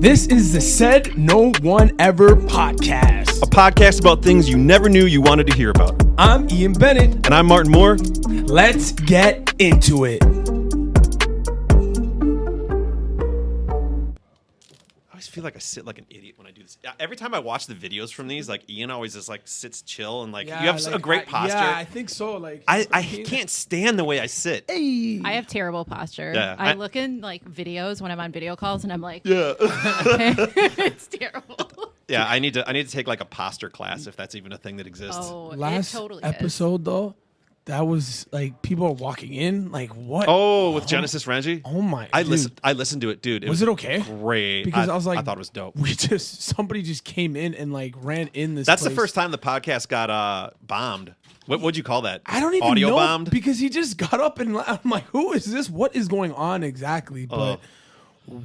This is the Said No One Ever podcast. A podcast about things you never knew you wanted to hear about. I'm Ian Bennett. And I'm Martin Moore. Let's get into it. I always feel like I sit like an idiot when I do this. Every time I watch the videos from these, like Ian always just like sits chill and like you have a great posture. Yeah, I think so. Like I can't stand the way I sit. Hey. I have terrible posture. Yeah, I look in like videos when I'm on video calls and I'm like, Yeah. it's terrible. Yeah, I need to take like a posture class if that's even a thing that exists. Oh, Last it totally episode though, that was like people are walking in. Like what? Oh, with Genesis Renji? Oh my! I dude. listened to it, dude. Was it okay? Great. Because I was like, I thought it was dope. Somebody just came in and like ran in this. That's place. the first time the podcast got bombed. What'd you call that? I don't even Audio know bombed? because he just got up and I'm like, who is this? What is going on exactly? But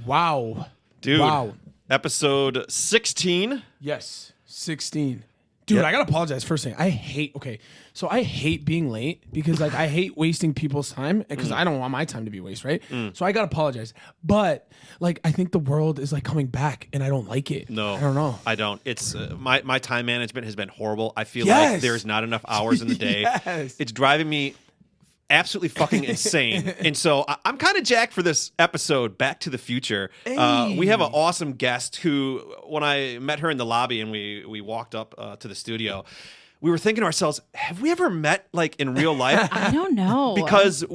wow, Dude. wow, Episode 16. yes, 16. Dude, Yep. I gotta apologize. First thing, I hate being late because like I hate wasting people's time because I don't want my time to be wasted, right? So I gotta apologize. But like I think the world is like coming back and I don't like it. No, I don't know. I don't. It's my time management has been horrible. I feel Yes. like there's not enough hours in the day. Yes. It's driving me absolutely fucking insane. And so I'm kind of jacked for this episode, Back to the Future. Hey. We have an awesome guest who, when I met her in the lobby and we walked up to the studio, we were thinking to ourselves, have we ever met like in real life? I don't know. Because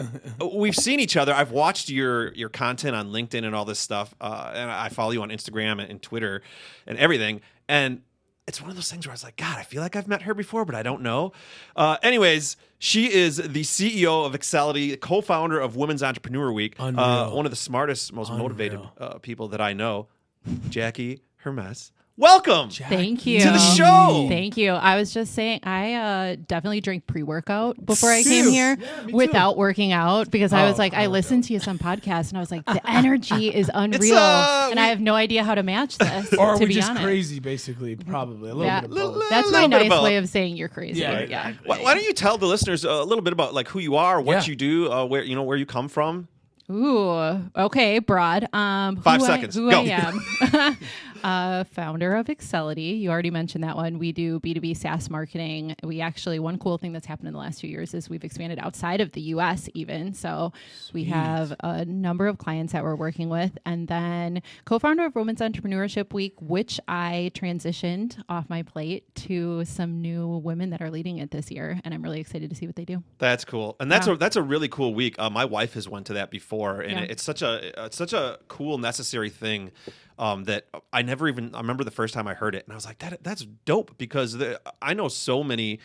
we've seen each other. I've watched your content on LinkedIn and all this stuff, and I follow you on Instagram and Twitter and everything. And it's one of those things where I was like, God, I feel like I've met her before, but I don't know. Anyways, she is the CEO of Excelity, co-founder of Women's Entrepreneur Week, one of the smartest, most motivated people that I know, Jackie Hermes. Welcome. Thank you to the show. Thank you. I was just saying, I definitely drank pre-workout before I Dude. came here Yeah, me too. without working out because I was like, I listened to you some podcasts and I was like, the energy is unreal, and I have no idea how to match this. Or are to we be just honest. crazy, basically? Probably a little Yeah. bit of both. That's my little bit nice about- way of saying you're crazy. Yeah, Yeah. exactly. Why don't you tell the listeners a little bit about like who you are, what Yeah. you do, where you come from? Ooh, okay, broad. 5 seconds. Who Go. I am. Founder of Excelity. You already mentioned that one. We do B2B SaaS marketing. We actually, one cool thing that's happened in the last few years is we've expanded outside of the US even. So we have a number of clients that we're working with. And then co-founder of Women's Entrepreneurship Week, which I transitioned off my plate to some new women that are leading it this year. And I'm really excited to see what they do. That's cool, and that's a really cool week. My wife has went to that before, and Yeah. it's such a cool, necessary thing that I remember the first time I heard it, and I was like, that's dope because I know so many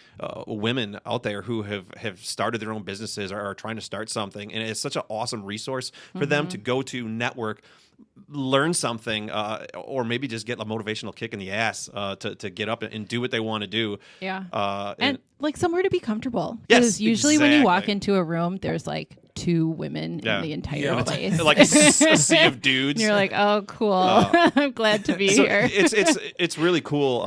women out there who have started their own businesses or are trying to start something, and it's such an awesome resource for them to go to, network, learn something, or maybe just get a motivational kick in the ass to get up and do what they want to do. Yeah. And like somewhere to be comfortable. Yes, Because usually when you walk exactly. into a room, there's like 2 women Yeah. in the entire Yeah. place. like a sea of dudes. And you're like, oh, cool. I'm glad to be So here. it's really cool,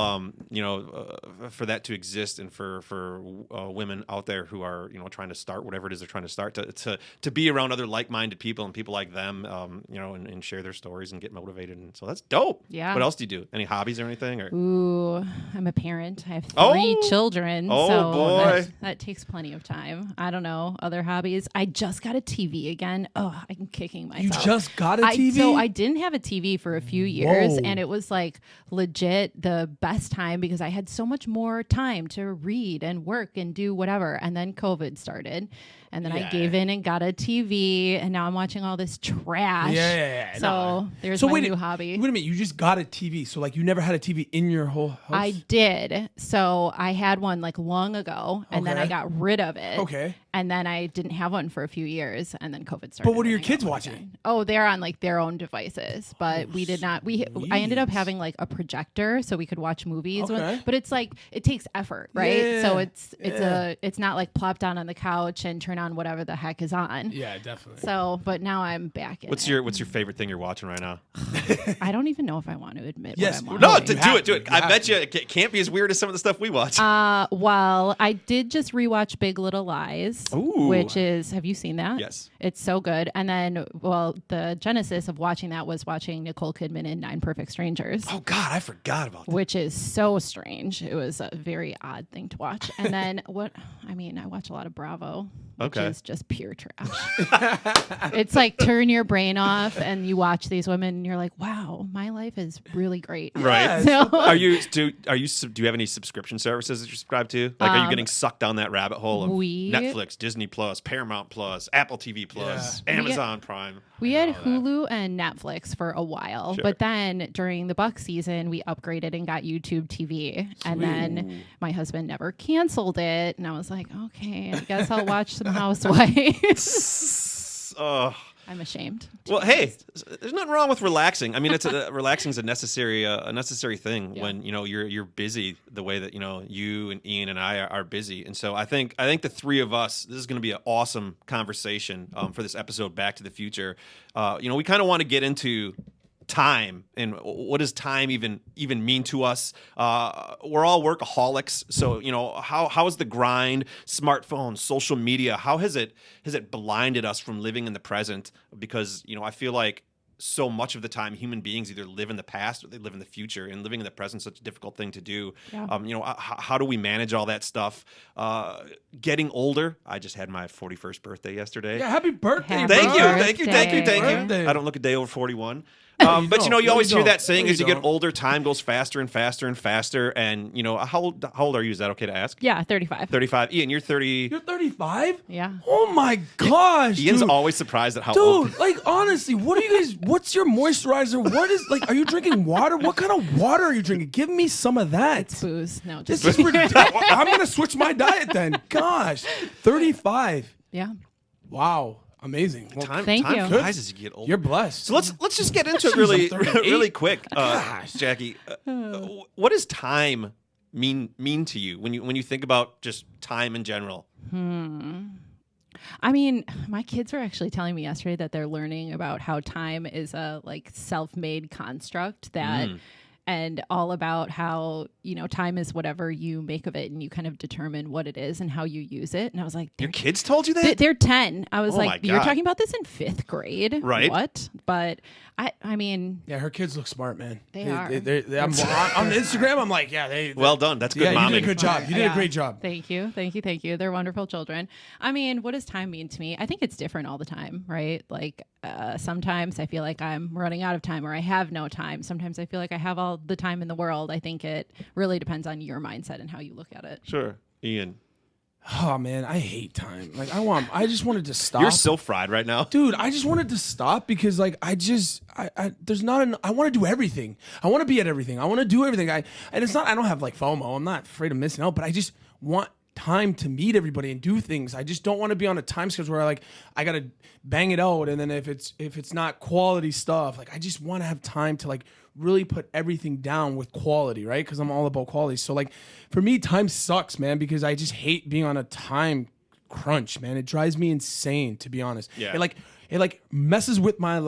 for that to exist, and for women out there who are trying to start whatever it is they're trying to start, to be around other like-minded people and people like them, and share their stories and get motivated. And so that's dope. Yeah. What else do you do? Any hobbies or anything? Or Ooh, I'm a parent. I have 3 Oh! children. Oh, so boy. That takes plenty of time. I don't know. Other hobbies. I just got a TV again. Oh, I'm kicking myself. You just got a TV? So I didn't have a TV for a few years, Whoa. and it was like legit the best time because I had so much more time to read and work and do whatever. And then COVID started, and then I gave in and got a TV, and now I'm watching all this trash. Yeah. So No. there's So my wait, new hobby. Wait a minute, you just got a TV, so like you never had a TV in your whole house? I did. So I had one like long ago, and then I Okay. got rid of it. Okay. And then I didn't have one for a few years, and then COVID started. But what are and your I got kids one watching? again. Oh, they're on like their own devices, but we did not. I ended up Sweet. having like a projector so we could watch movies. Okay. But it's like it takes effort, right? So Yeah. it's not like plop down on the couch and turn on whatever the heck is on. Yeah, definitely. So, but now I'm back in what's it. your favorite thing you're watching right now? I don't even know if I want to admit Yes. what I'm No, watching. do it. I bet you it can't be as weird as some of the stuff we watch. Well, I did just rewatch Big Little Lies, Ooh. which is, have you seen that? Yes. It's so good. And then, well, the genesis of watching that was watching Nicole Kidman in 9 Perfect Strangers. Oh, God, I forgot about that. Which is so strange. It was a very odd thing to watch. And then I watch a lot of Bravo, which is just pure trash. It's like turn your brain off and you watch these women and you're like, wow, my life is really great. Right. So, Do you have any subscription services that you subscribe to? Like, are you getting sucked down that rabbit hole of Netflix, Disney Plus, Paramount Plus, Apple TV Plus, Amazon Prime? We had Hulu and Netflix for a while, but then during the Buck season, we upgraded and got YouTube TV. And then my husband never canceled it. And I was like, okay, I guess I'll watch some Housewives. I'm ashamed. Well, hey, there's nothing wrong with relaxing. I mean, relaxing is a necessary thing when you're busy the way that you and Ian and I are busy. And so I think the three of us, this is going to be an awesome conversation for this episode, Back to the Future. We kind of want to get into time and what does time even mean to us. We're all workaholics, so how is the grind, smartphones, social media, how has it blinded us from living in the present? Because I feel like so much of the time human beings either live in the past or they live in the future, and living in the present is such a difficult thing to do. How do we manage all that stuff? Getting older, I just had my 41st birthday yesterday. Yeah, happy birthday! Thank you. Birthday. I don't look a day over 41. But you always hear that saying: as you get older, time goes faster and faster and faster. And how old are you? Is that okay to ask? Yeah, 35. 35. Ian, you're 30. You're 35? Yeah. Oh my gosh, Ian's dude. always surprised at how old. Dude, like honestly, what are you guys? What's your moisturizer? What is are you drinking water? What kind of water are you drinking? Give me some of that. It's booze. No, This just is ridiculous. I'm gonna switch my diet then. Gosh, 35. yeah. Wow, amazing. Well, Thank you. Flies as you get older. you're blessed. So let's just get into it Jeez, I'm 38. really quick, Gosh. Jackie. What does time mean to you when you think about just time in general? I mean, my kids were actually telling me yesterday that they're learning about how time is a self-made construct that and all about how, time is whatever you make of it and you kind of determine what it is and how you use it. And I was like, Your kids told you that? They're 10. I was Oh my like, you're God. talking about this in 5th grade? Right. What? But I mean, Yeah, her kids look smart, man. They are. I'm on Instagram. I'm like, yeah, they. Well done. That's good Yeah, you momming. did a good job. You did a great job. Thank you. They're wonderful children. I mean, what does time mean to me? I think it's different all the time, right? Like sometimes I feel like I'm running out of time or I have no time. Sometimes I feel like I have all the time in the world. I think it really depends on your mindset and how you look at it. Sure, Ian. Oh man, I hate time. I just wanted to stop. You're so fried right now. Dude, I just wanted to stop because there's not an, I want to do everything. I want to be at everything. I want to do everything. And it's not, I don't have FOMO. I'm not afraid of missing out, but I just want time to meet everybody and do things. I just don't want to be on a time schedule where I got to bang it out. And then if it's not quality stuff, I just want to have time to really put everything down with quality, right? Because I'm all about quality. So for me, time sucks, man, because I just hate being on a time crunch, man. It drives me insane, to be honest. Yeah. It messes with my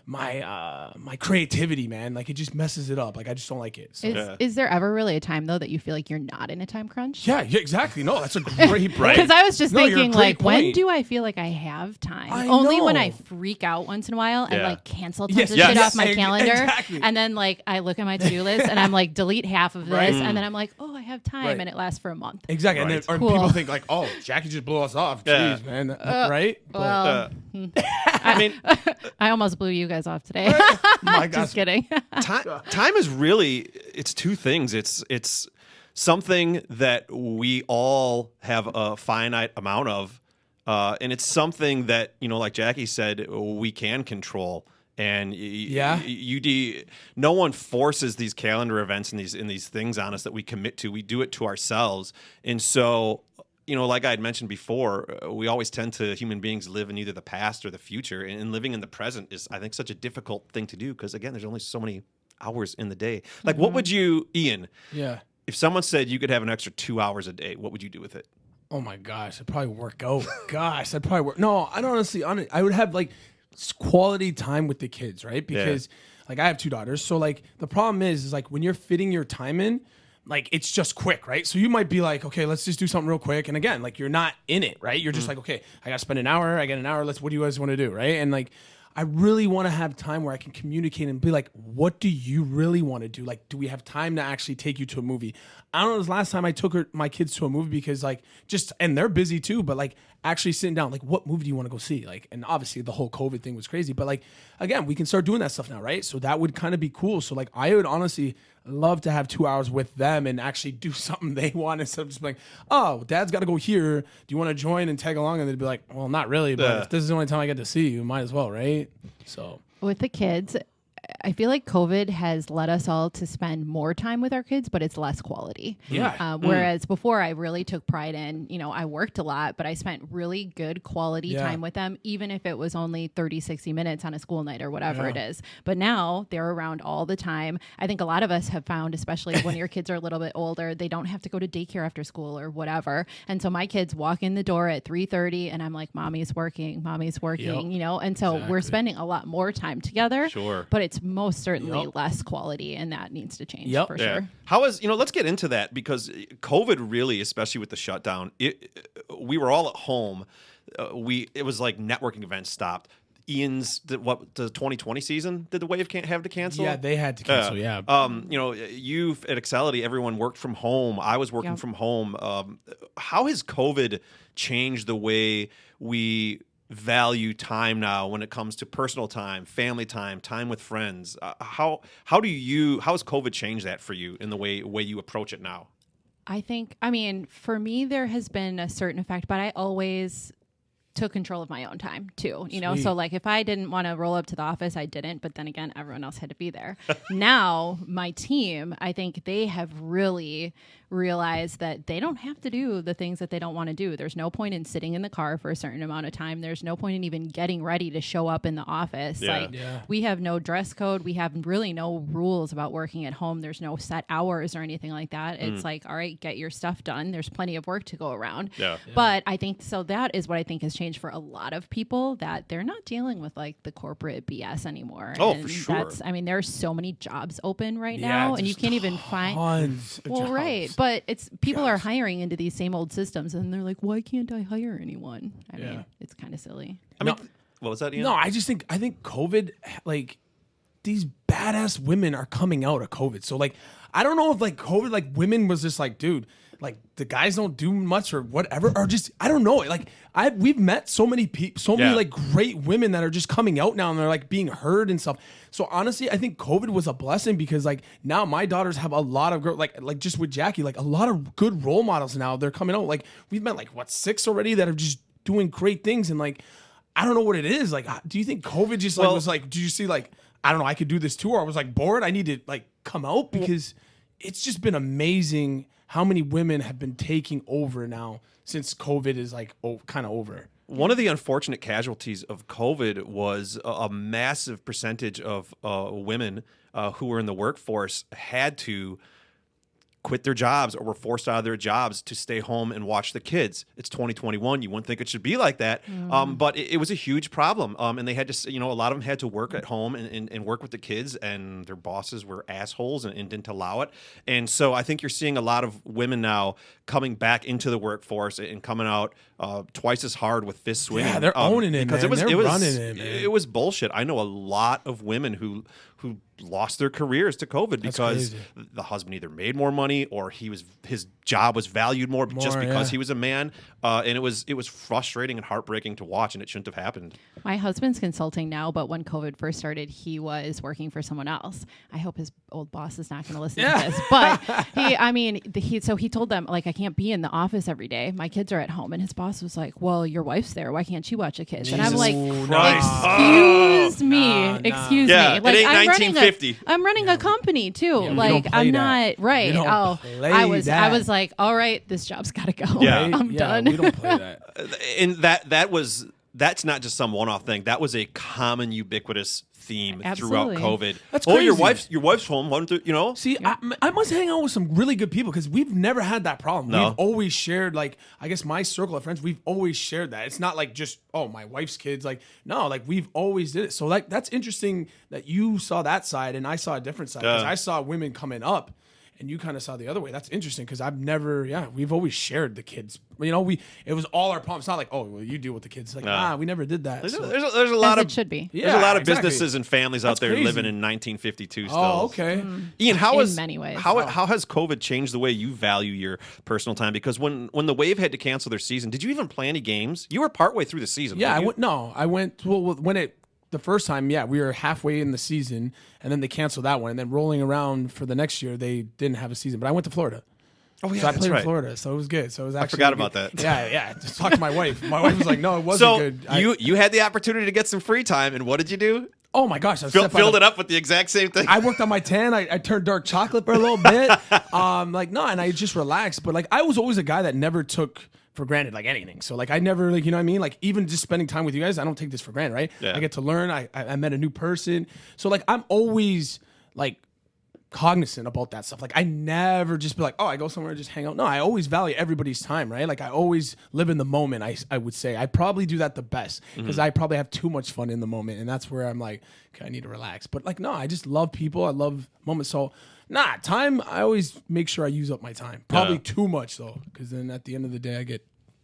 my creativity, man. It just messes it up. I just don't like it. So. Is there ever really a time though that you feel like you're not in a time crunch? Yeah, exactly. No, that's a great point. Because I was just No, you're a thinking, great when point. do I feel like I have time? I Only when know. I freak out once in a while and Yeah. cancel tons Yes, of yes, shit yes, off my calendar. exactly. And then I look at my to-do list and I'm delete half of this. Right. And then I'm like, oh, I have time. Right. And it lasts for a month. Exactly. Right. And then Cool. people think oh, Jackie just blew us off. Yeah. Jeez, man. Right? Well, I mean, I almost blew you guys off today. My gosh. Just kidding. time is really, it's two things. It's something that we all have a finite amount of, and it's something that, like Jackie said, we can control. And no one forces these calendar events and these things on us that we commit to. We do it to ourselves. And so, like I had mentioned before, we always tend to, human beings, live in either the past or the future. And living in the present is, I think, such a difficult thing to do because, again, there's only so many hours in the day. What would you, Ian, Yeah. if someone said you could have an extra 2 hours a day, what would you do with it? Oh my gosh, I'd probably work out. Gosh, I'd probably work. No, I don't honestly. I would have quality time with the kids, right? Because like I have 2 daughters. So like the problem is like when you're fitting your time in, like it's just quick, right? So you might be like, okay, let's just do something real quick. And again, like you're not in it, right? You're just like, okay, I got to spend an hour. I got an hour. What do you guys want to do, right? And like, I really want to have time where I can communicate and be like, what do you really want to do? Like, do we have time to actually take you to a movie? I don't know the last time I took my kids to a movie because like and they're busy too, but like actually sitting down, like what movie do you want to go see? Like, and obviously the whole COVID thing was crazy, but like, again, we can start doing that stuff now, right? So that would kind of be cool. So like, I would honestly love to have 2 hours with them and actually do something they want instead of just like, oh, dad's got to go here. Do you want to join and tag along? And they'd be like, well, not really, but if this is the only time I get to see you, might as well, right? So with the kids, I feel like COVID has led us all to spend more time with our kids, but it's less quality. Yeah. Whereas before I really took pride in, I worked a lot, but I spent really good quality time with them, even if it was only 30, 60 minutes on a school night or whatever it is. But now they're around all the time. I think a lot of us have found, especially when your kids are a little bit older, they don't have to go to daycare after school or whatever. And so my kids walk in the door at 3:30 and I'm like, mommy's working, and so we're spending a lot more time together. Sure. But it's most certainly less quality, and that needs to change for sure. How is, let's get into that, because COVID really, especially with the shutdown, we were all at home. It was like networking events stopped. Ian's the 2020 season, did the Wave have to cancel? Yeah, they had to cancel. You at Excelity, everyone worked from home. I was working from home. How has COVID changed the way we value time now when it comes to personal time, family time with friends? How has COVID changed that for you in the way you approach it now? I mean, for me, there has been a certain effect, but I always took control of my own time too, so like if I didn't want to roll up to the office, I didn't, but then again, everyone else had to be there. Now my team, I think they have really realize that they don't have to do the things that they don't want to do. There's no point in sitting in the car for a certain amount of time. There's no point in even getting ready to show up in the office. We have no dress code. We have really no rules about working at home. There's no set hours or anything like that. It's like, all right, get your stuff done. There's plenty of work to go around. But I think so that is what I think has changed for a lot of people, that they're not dealing with like the corporate BS anymore. For sure. There's so many jobs open right now, and you can't even find right. But it's people are hiring into these same old systems, and they're like, why can't I hire anyone? I mean, it's kind of silly. What was that, Ian? No, I think COVID, like, these badass women are coming out of COVID. So, like, I don't know if, like, COVID, like, women was just like, dude, like, the guys don't do much or whatever, or just, I don't know. Like, we've met so many people, many, like, great women that are just coming out now, and they're, like, being heard and stuff. So, honestly, I think COVID was a blessing, because, like, now my daughters have a lot of, like just with Jackie, like, a lot of good role models now. They're coming out. Like, we've met, like, 6 already that are just doing great things, and, like, I don't know what it is. Like, do you think COVID just, like, was, like, do you see, like, I don't know, I could do this too, or I was, like, bored, I need to, like, come out? Because it's just been amazing how many women have been taking over now since COVID is like kind of over. One of the unfortunate casualties of COVID was a massive percentage of women who were in the workforce had to quit their jobs or were forced out of their jobs to stay home and watch the kids. It's 2021. You wouldn't think it should be like that. But it was a huge problem. And they had to, a lot of them had to work at home and work with the kids, and their bosses were assholes and didn't allow it. And so I think you're seeing a lot of women now coming back into the workforce and coming out twice as hard with fists swinging. Yeah, they're owning it, because man. It was running it, man. It was bullshit. I know a lot of women who lost their careers to COVID because the husband either made more money or his job was valued more just because he was a man. And it was frustrating and heartbreaking to watch, and it shouldn't have happened. My husband's consulting now, but when COVID first started, he was working for someone else. I hope his old boss is not going to listen to this. But he told them, like, I can't be in the office every day. My kids are at home. And his boss was like, well, your wife's there. Why can't she watch the kids? And I'm like, excuse me. Excuse me. Like, it ain't 1950. I'm running a company too. Yeah, like, I'm not right. I was like, all right, this job's got to go. Yeah. I'm done. We don't play that. And that was that's not just some one-off thing. That was a common, ubiquitous theme Absolutely. throughout COVID. That's Oh, your crazy. wife's home. Why don't you know? See, I must hang out with some really good people because we've never had that problem. No. We've always shared, like, I guess my circle of friends, we've always shared that. It's not like just, oh, my wife's kids. Like, no, like, we've always did it. So, like, that's interesting that you saw that side and I saw a different side because I saw women coming up and you kind of saw the other way. That's interesting because I've never, we've always shared the kids. You know, it was all our problems. It's not like, oh, well, you deal with the kids. Like, we never did that. There's So- a lot As of it should be. There's a lot of exactly. businesses and families out That's there crazy. living in 1952 still. Oh, okay. Ian, how In has many ways. how has COVID changed the way you value your personal time? Because when the Wave had to cancel their season, did you even play any games? You were partway through the season. Yeah, weren't you? I went. Well, when the first time, we were halfway in the season, and then they canceled that one, and then rolling around for the next year, they didn't have a season. But I went to Florida. Oh yeah, So I that's played right. in Florida, so it was good. So it was actually forgot good. about that. Yeah. Just talk to my wife. My wife was like, "No, it wasn't So good." you had the opportunity to get some free time, and what did you do? Oh my gosh, I Filled it up with the exact same thing. I worked on my tan. I turned dark chocolate for a little bit. And I just relaxed. But like, I was always a guy that never took for granted like anything. So like, I never like, you know what I mean? Like, even just spending time with you guys, I don't take this for granted, right? Yeah. I get to learn. I met a new person. So like, I'm always like cognizant about that stuff. Like, I never just be like, oh, I go somewhere and just hang out. No, I always value everybody's time, right? Like, I always live in the moment. I would say I probably do that the best because I probably have too much fun in the moment, and that's where I'm like, okay, I need to relax. But like, no, I just love people. I love moments. So time. I always make sure I use up my time. Probably too much though, because then at the end of the day,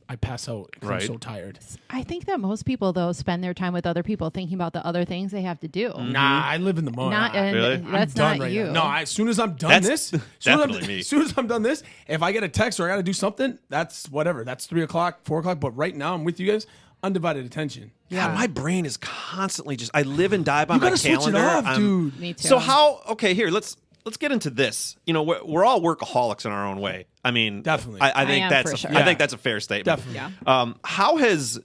I pass out because Right. I'm so tired. I think that most people, though, spend their time with other people thinking about the other things they have to do. Nah, I live in the moment. Not, and Really? that's I'm done not right you. now. No, as soon as I'm done That's this, definitely me. As soon as I'm done this, if I get a text or I got to do something, that's whatever. That's 3 o'clock, 4 o'clock. But right now, I'm with you guys. Undivided attention. Yeah, my brain is constantly just. I live and die by You my gotta switch it calendar. off, dude. Me too. So how? Okay, here let's get into this. You know, we're all workaholics in our own way. I mean, Definitely. I think I am that's for sure. I Yeah. think that's a fair statement. Definitely. Yeah. How has,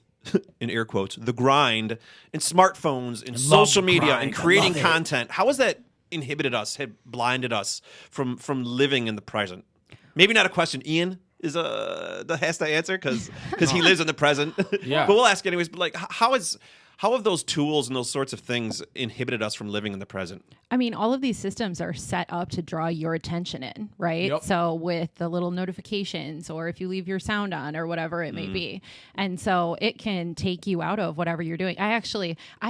in air quotes, the grind and smartphones and love social the media grind. and I creating love it. content? How has that inhibited us? Had blinded us from living in the present? Maybe not a question. Ian is that has to answer because he lives in the present. Yeah. But we'll ask anyways. But like, how have those tools and those sorts of things inhibited us from living in the present? I mean, all of these systems are set up to draw your attention in, right? Yep. So with the little notifications or if you leave your sound on or whatever it may be. And so it can take you out of whatever you're doing. I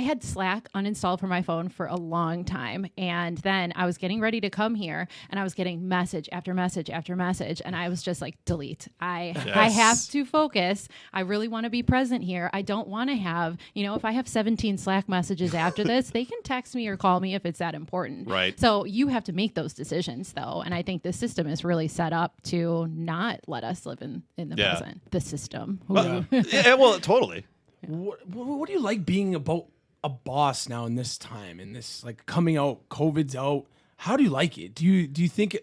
had Slack uninstalled from my phone for a long time. And then I was getting ready to come here and I was getting message after message after message. And I was just like, delete. I have to focus. I really want to be present here. I don't want to have, if I have 17 Slack messages after this, they can text me or call me if it's that important. Right. So you have to make those decisions, though. And I think the system is really set up to not let us live in the present. The system. Yeah, well, totally. What do you like being about a boss now in this time, in this like coming out, COVID's out? How do you like it? Do you think it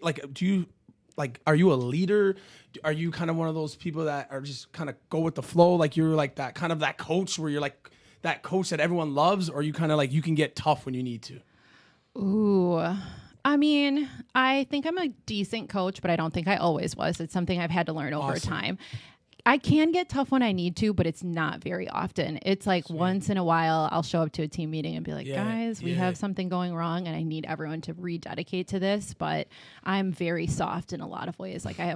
are you a leader? Are you kind of one of those people that are just kind of go with the flow? Like you're like that kind of that coach where you're like that coach that everyone loves, or you kind of like you can get tough when you need to? Ooh. I mean, I think I'm a decent coach, but I don't think I always was. It's something I've had to learn over time. I can get tough when I need to, but it's not very often. It's like once in a while, I'll show up to a team meeting and be like, guys, we have something going wrong and I need everyone to rededicate to this. But I'm very soft in a lot of ways. Like I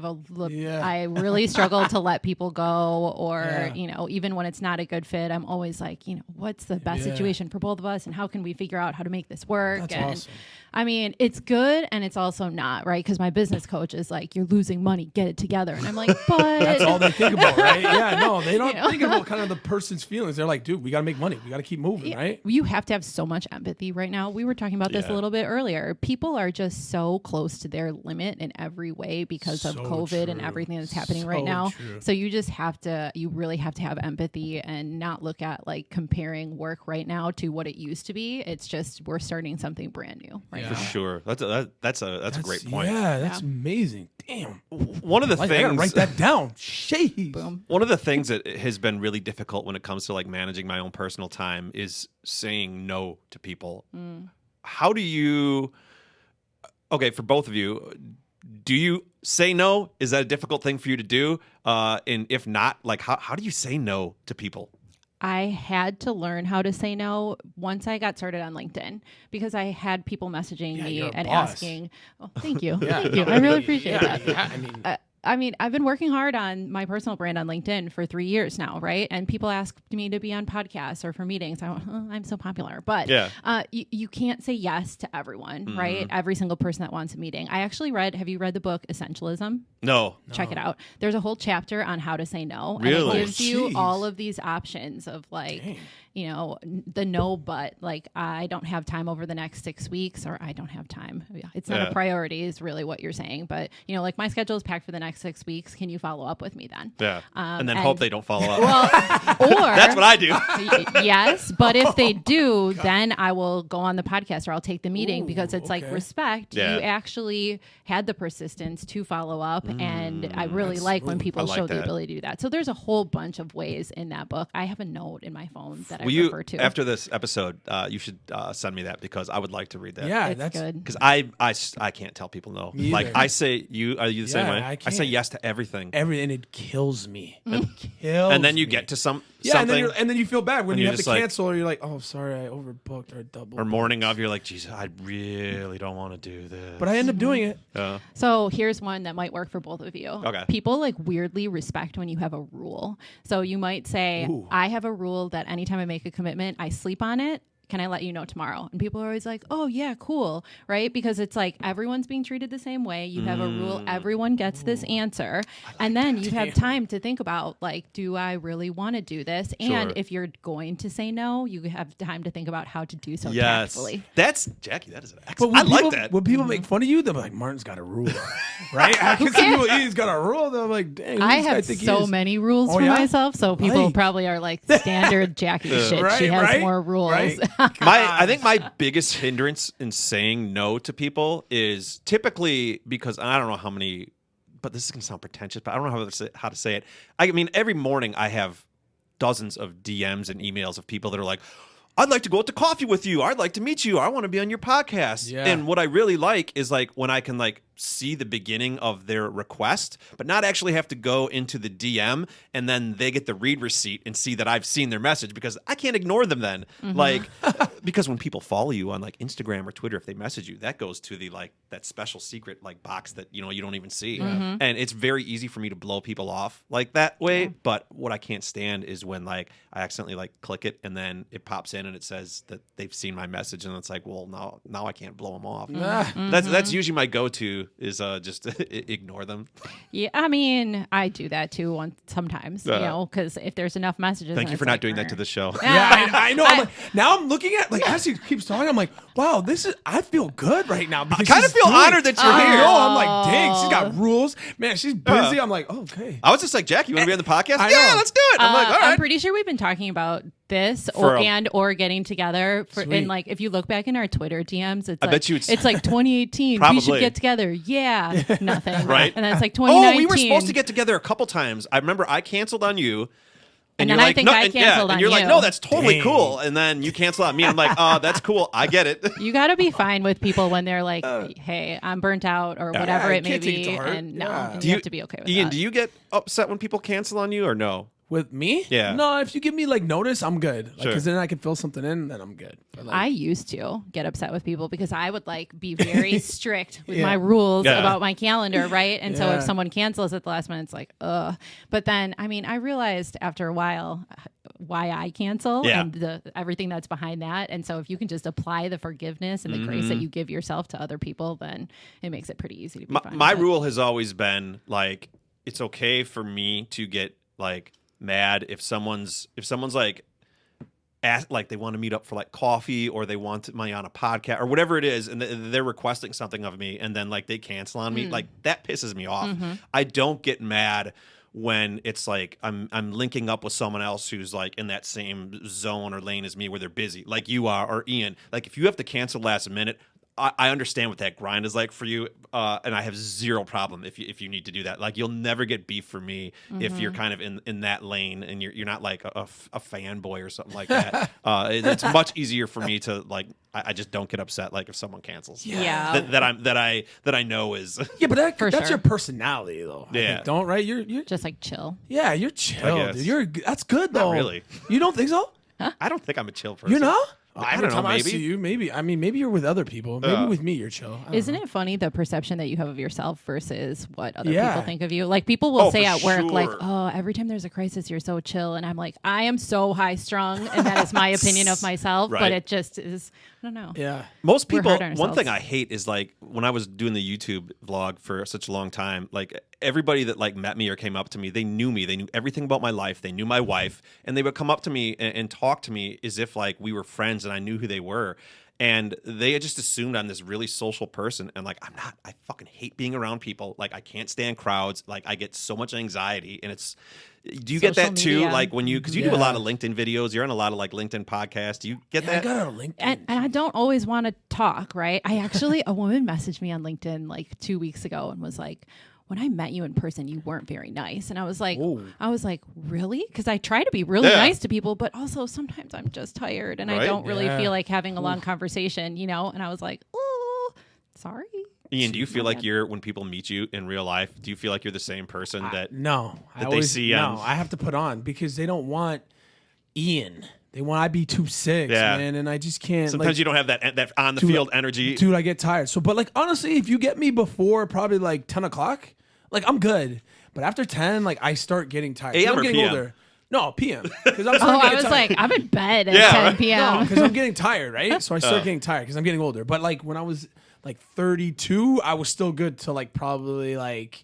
really struggle to let people go or, even when it's not a good fit, I'm always like, what's the best situation for both of us and how can we figure out how to make this work? That's and awesome. I mean, it's good and it's also not, right? Because my business coach is like, you're losing money, get it together. And I'm like, but That's all they think about, right? Yeah, no, they don't think about kind of the person's feelings. They're like, dude, we got to make money. We got to keep moving, right? You have to have so much empathy right now. We were talking about this a little bit earlier. People are just so close to their limit in every way because of COVID and everything that's happening right now. True. So you really have to have empathy and not look at like comparing work right now to what it used to be. It's just we're starting something brand new right For now. sure. That's a great point. Yeah, that's amazing. Damn. One of the I gotta things write that down. Jeez. Boom. One of the things that has been really difficult when it comes to like managing my own personal time is saying no to people. How do you for both of you, do you say no? Is that a difficult thing for you to do? And if not, like how do you say no to people? I had to learn how to say no once I got started on LinkedIn because I had people messaging me you're a and boss. asking, oh, thank you. Thank you. I really appreciate that. Yeah, I mean, I've been working hard on my personal brand on LinkedIn for 3 years now, right? And people ask me to be on podcasts or for meetings. I'm so popular. But you can't say yes to everyone, right? Every single person that wants a meeting. Have you read the book Essentialism? No. Check it out. There's a whole chapter on how to say no. Really? And it gives you Jeez. all of these options of like, the no, but like, I don't have time over the next 6 weeks, or I don't have time. It's not a priority is really what you're saying. But, like my schedule is packed for the next 6 weeks. Can you follow up with me then? Yeah. And then hope they don't follow up. Well, or that's what I do. Yes, but if they do, then I will go on the podcast or I'll take the meeting because it's like respect. Yeah. You actually had the persistence to follow up, and I really like when people like show the that. ability to do that. So there's a whole bunch of ways in that book. I have a note in my phone that Will I you, refer to. after this episode, you should send me that because I would like to read that. Yeah, It's that's good. Because I can't tell people no. Me Like either. I say, are you the same Yeah, way? I I say can't. yes to everything. everything. It kills me. It kills And then you me. get to something. and then you feel bad when and you you're have to just like- cancel, or you're like, oh, sorry, I overbooked or double. or morning of, you're like, geez, I really don't want to do this. But I end up doing it. So here's one that might work for both of you. Okay. People like weirdly respect when you have a rule. So you might say, I have a rule that anytime I make a commitment, I sleep on it. Can I let you know tomorrow? And people are always like, oh, yeah, cool. Right? Because it's like everyone's being treated the same way. You have a rule. Everyone gets this answer. And then you have time to think about, like, do I really want to do this? And Sure. if you're going to say no, you have time to think about how to do so Yes. tactfully. That's, Jackie, that is an But excellent. when I like people, that. When people make fun of you, they're like, Martin's got a rule, right? I can see people, he's got a rule. They're like, dang, I who's this guy have think he so is? many rules Oh, for yeah? myself, so people Right. probably are like, standard Jackie shit. Right, She has right, more rules. right. I think my biggest hindrance in saying no to people is typically because I don't know how many, but this is going to sound pretentious, but I don't know how to say it. I mean, every morning I have dozens of DMs and emails of people that are like, I'd like to go out to coffee with you. I'd like to meet you. I want to be on your podcast. Yeah. And what I really like is like when I can like see the beginning of their request, but not actually have to go into the DM and then they get the read receipt and see that I've seen their message because I can't ignore them then. Like, because when people follow you on like Instagram or Twitter, if they message you, that goes to the like that special secret like box that, you don't even see. And it's very easy for me to blow people off like that way. But what I can't stand is when like I accidentally like click it and then it pops in and it says that they've seen my message and it's like, well, now I can't blow them off. That's usually my go-to is just ignore them. Yeah, I mean, I do that too sometimes, because if there's enough messages. Thank you for not doing that to the show. Yeah, I know. I'm like, now I'm looking at, like, as he keeps talking, I'm like, wow, I feel good right now. I kind of feel honored that you're I here. know. I'm like, dang, she's got rules. Man, she's busy. I'm like, okay. I was just like, Jack, you want to be on the podcast? I Yeah, know. let's do it. I'm like, all right. I'm pretty sure we've been talking about this For or getting together Sweet. and like if you look back in our Twitter DMs, it's I like, bet you it's like 2018. We Probably. should get together. Yeah, nothing. Right. And then it's like 2019. Oh, we were supposed to get together a couple times. I remember I canceled on you. And you're then I like, think no, I and, canceled and on you're like, you. no, that's totally Dang. cool. And then you cancel on me. I'm like, that's cool. I get it. You got to be fine with people when they're like, hey, I'm burnt out or whatever Yeah, it may can't take it be. to heart. And no, Yeah. and Do you have to be okay with Ian, that. do you get upset when people cancel on you or no? With me? Yeah. No, if you give me, like, notice, I'm good. Sure. Because then I can fill something in, then I'm good. But, like, I used to get upset with people because I would like be very strict with Yeah. my rules Yeah. about my calendar, right? And so Yeah. if someone cancels at the last minute, it's like, ugh. But then, I mean, I realized after a while why I cancel Yeah. and everything that's behind that. And so if you can just apply the forgiveness and the grace that you give yourself to other people, then it makes it pretty easy to be fine. My with it. rule has always been like, it's okay for me to get like mad if someone's like like they want to meet up for like coffee or they want me on a podcast or whatever it is and they're requesting something of me and then like they cancel on me, like that pisses me off. I don't get mad when it's like I'm linking up with someone else who's like in that same zone or lane as me where they're busy like you are or Ian. Like if you have to cancel last minute, I understand what that grind is like for you, and I have zero problem if you need to do that. Like, you'll never get beef for me if you're kind of in that lane and you're not like a fanboy or something like that. It's much easier for me to like. I just don't get upset like if someone cancels. Yeah. That I know is. Yeah, but that's sure. your personality though. I think, don't right? You're just like chill. Yeah, you're chill, dude. That's good though. Not really. You don't think so? I don't think I'm a chill person. You're not? I Every don't know. time I Maybe. see you, maybe. I mean, maybe you're with other people. Maybe with me, you're chill. Isn't it funny the perception that you have of yourself versus what other Yeah. people think of you? Like people will say for at work, like, sure. "Oh, every time there's a crisis, you're so chill," and I'm like, I am so high strung, and that is my opinion of myself. Right. But it just is. I don't know. Yeah. Most We're people, hard on one thing ourselves. I hate is like when I was doing the YouTube vlog for such a long time, like everybody that like met me or came up to me, they knew me. They knew everything about my life. They knew my wife, and they would come up to me and talk to me as if like we were friends and I knew who they were. And they had just assumed I'm this really social person. And like, I'm not. I fucking hate being around people. Like, I can't stand crowds. Like, I get so much anxiety. And it's, do you get Social that too? media. Like when you, because you do a lot of Yeah. LinkedIn videos, you're on a lot of like LinkedIn podcasts. Do you get I that? got a LinkedIn. And I don't always want to talk, right? I actually, a woman messaged me on LinkedIn like 2 weeks ago and was like, when I met you in person, you weren't very nice. And I was like, really? Because I try to be really Yeah. nice to people, but also sometimes I'm just tired and I Right? don't really Yeah. feel like having a long conversation, you know? And I was like, oh, sorry. Ian, do you feel like when people meet you in real life, do you feel like you're the same person that No, that they see on- I have to put on because they don't want Ian. They want I be 2'6", Yeah. man, and I just can't. sometimes like, you don't have that on the field energy? dude, I get tired. So, but like honestly, if you get me before probably like 10 o'clock, like I'm good. But after 10, like I start getting tired. 'Cause AM I'm or getting PM? older. No, PM. Because I'm Oh, starting to I get was tired. like, I'm in bed at Yeah, 10 right? p.m. No, because I'm getting tired, right? So I start getting tired because I'm getting older. But like when I was like 32, I was still good to like probably like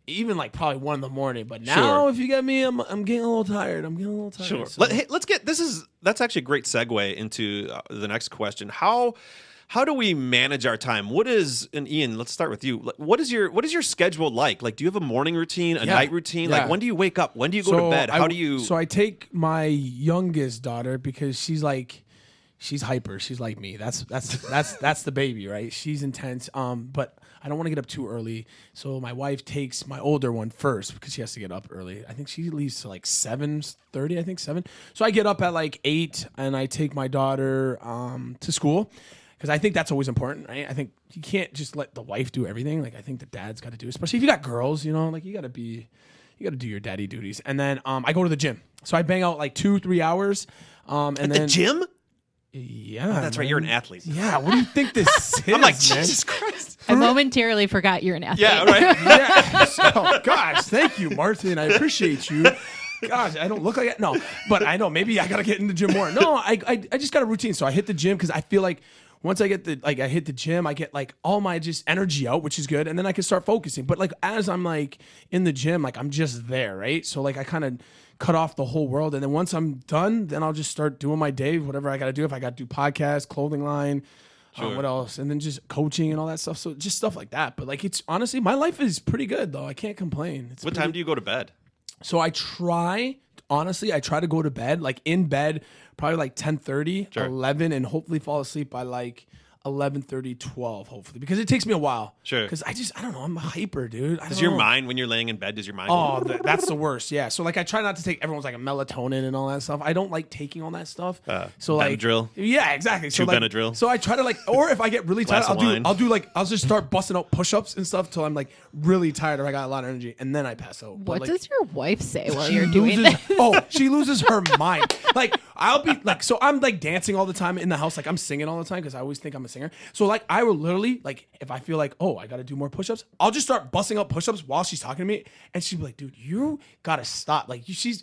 even like probably 1 in the morning. But now Sure. if you get me, I'm getting a little tired. I'm getting a little tired. Sure. So. Let's get that's actually a great segue into the next question. How do we manage our time? And Ian, let's start with you. What is your schedule like? Like, do you have a morning routine, a night routine? Yeah. Like, when do you wake up? When do you go to bed? How do you? So I take my youngest daughter because she's hyper. She's like me. That's the baby, right? She's intense. But I don't want to get up too early. So my wife takes my older one first because she has to get up early. I think she leaves to like 7:30. I think 7. So I get up at like 8 and I take my daughter to school. Because I think that's always important, right? I think you can't just let the wife do everything. Like I think the dad's got to do, especially if you got girls, you know, like you got to do your daddy duties. And then I go to the gym, so I bang out like 2-3 hours. And At then the gym? yeah, That's right. man. You're an athlete. Yeah, what do you think this is? I'm like, man? Jesus Christ. I momentarily forgot you're an athlete. Yeah, right. Yeah. So, gosh, thank you, Martin. I appreciate you. Gosh, I don't look like it. No, but I know maybe I gotta get in the gym more. No, I just got a routine. So I hit the gym because I feel like once I get I hit the gym, I get like all my just energy out, which is good, and then I can start focusing. But like as I'm like in the gym, like I'm just there, right? So like I kind of cut off the whole world, and then once I'm done, then I'll just start doing my day, whatever I got to do. If I got to do podcast, clothing line. Sure. What else? And then just coaching and all that stuff. So just stuff like that. But like it's honestly, my life is pretty good though. I can't complain. It's What time do you go to bed? So I try to go to bed, like in bed, probably like 10:30, Sure. 11, and hopefully fall asleep by like 11:30, 12, hopefully, because it takes me a while. Sure. Because I don't know, I'm hyper, dude. Does your mind, when you're laying in bed, does your mind Oh, go? that's the worst. Yeah. So like, I try not to take everyone's like a melatonin and all that stuff. I don't like taking all that stuff. So like, Benadryl? Yeah, exactly. So Two like, Benadryl? So I try to like, or if I get really tired, Glass of wine? I'll just start busting out push-ups and stuff till I'm like really tired or I got a lot of energy, and then I pass out. But, What like, does your wife say while she you're doing loses- this? Oh, she loses her mind. Like I'll be like, so I'm like dancing all the time in the house, like I'm singing all the time because I always think I'm a singer. So like I will literally like if I feel like, oh, I got to do more push-ups, I'll just start busting up push-ups while she's talking to me, and she'd be like, dude, you gotta stop. Like she's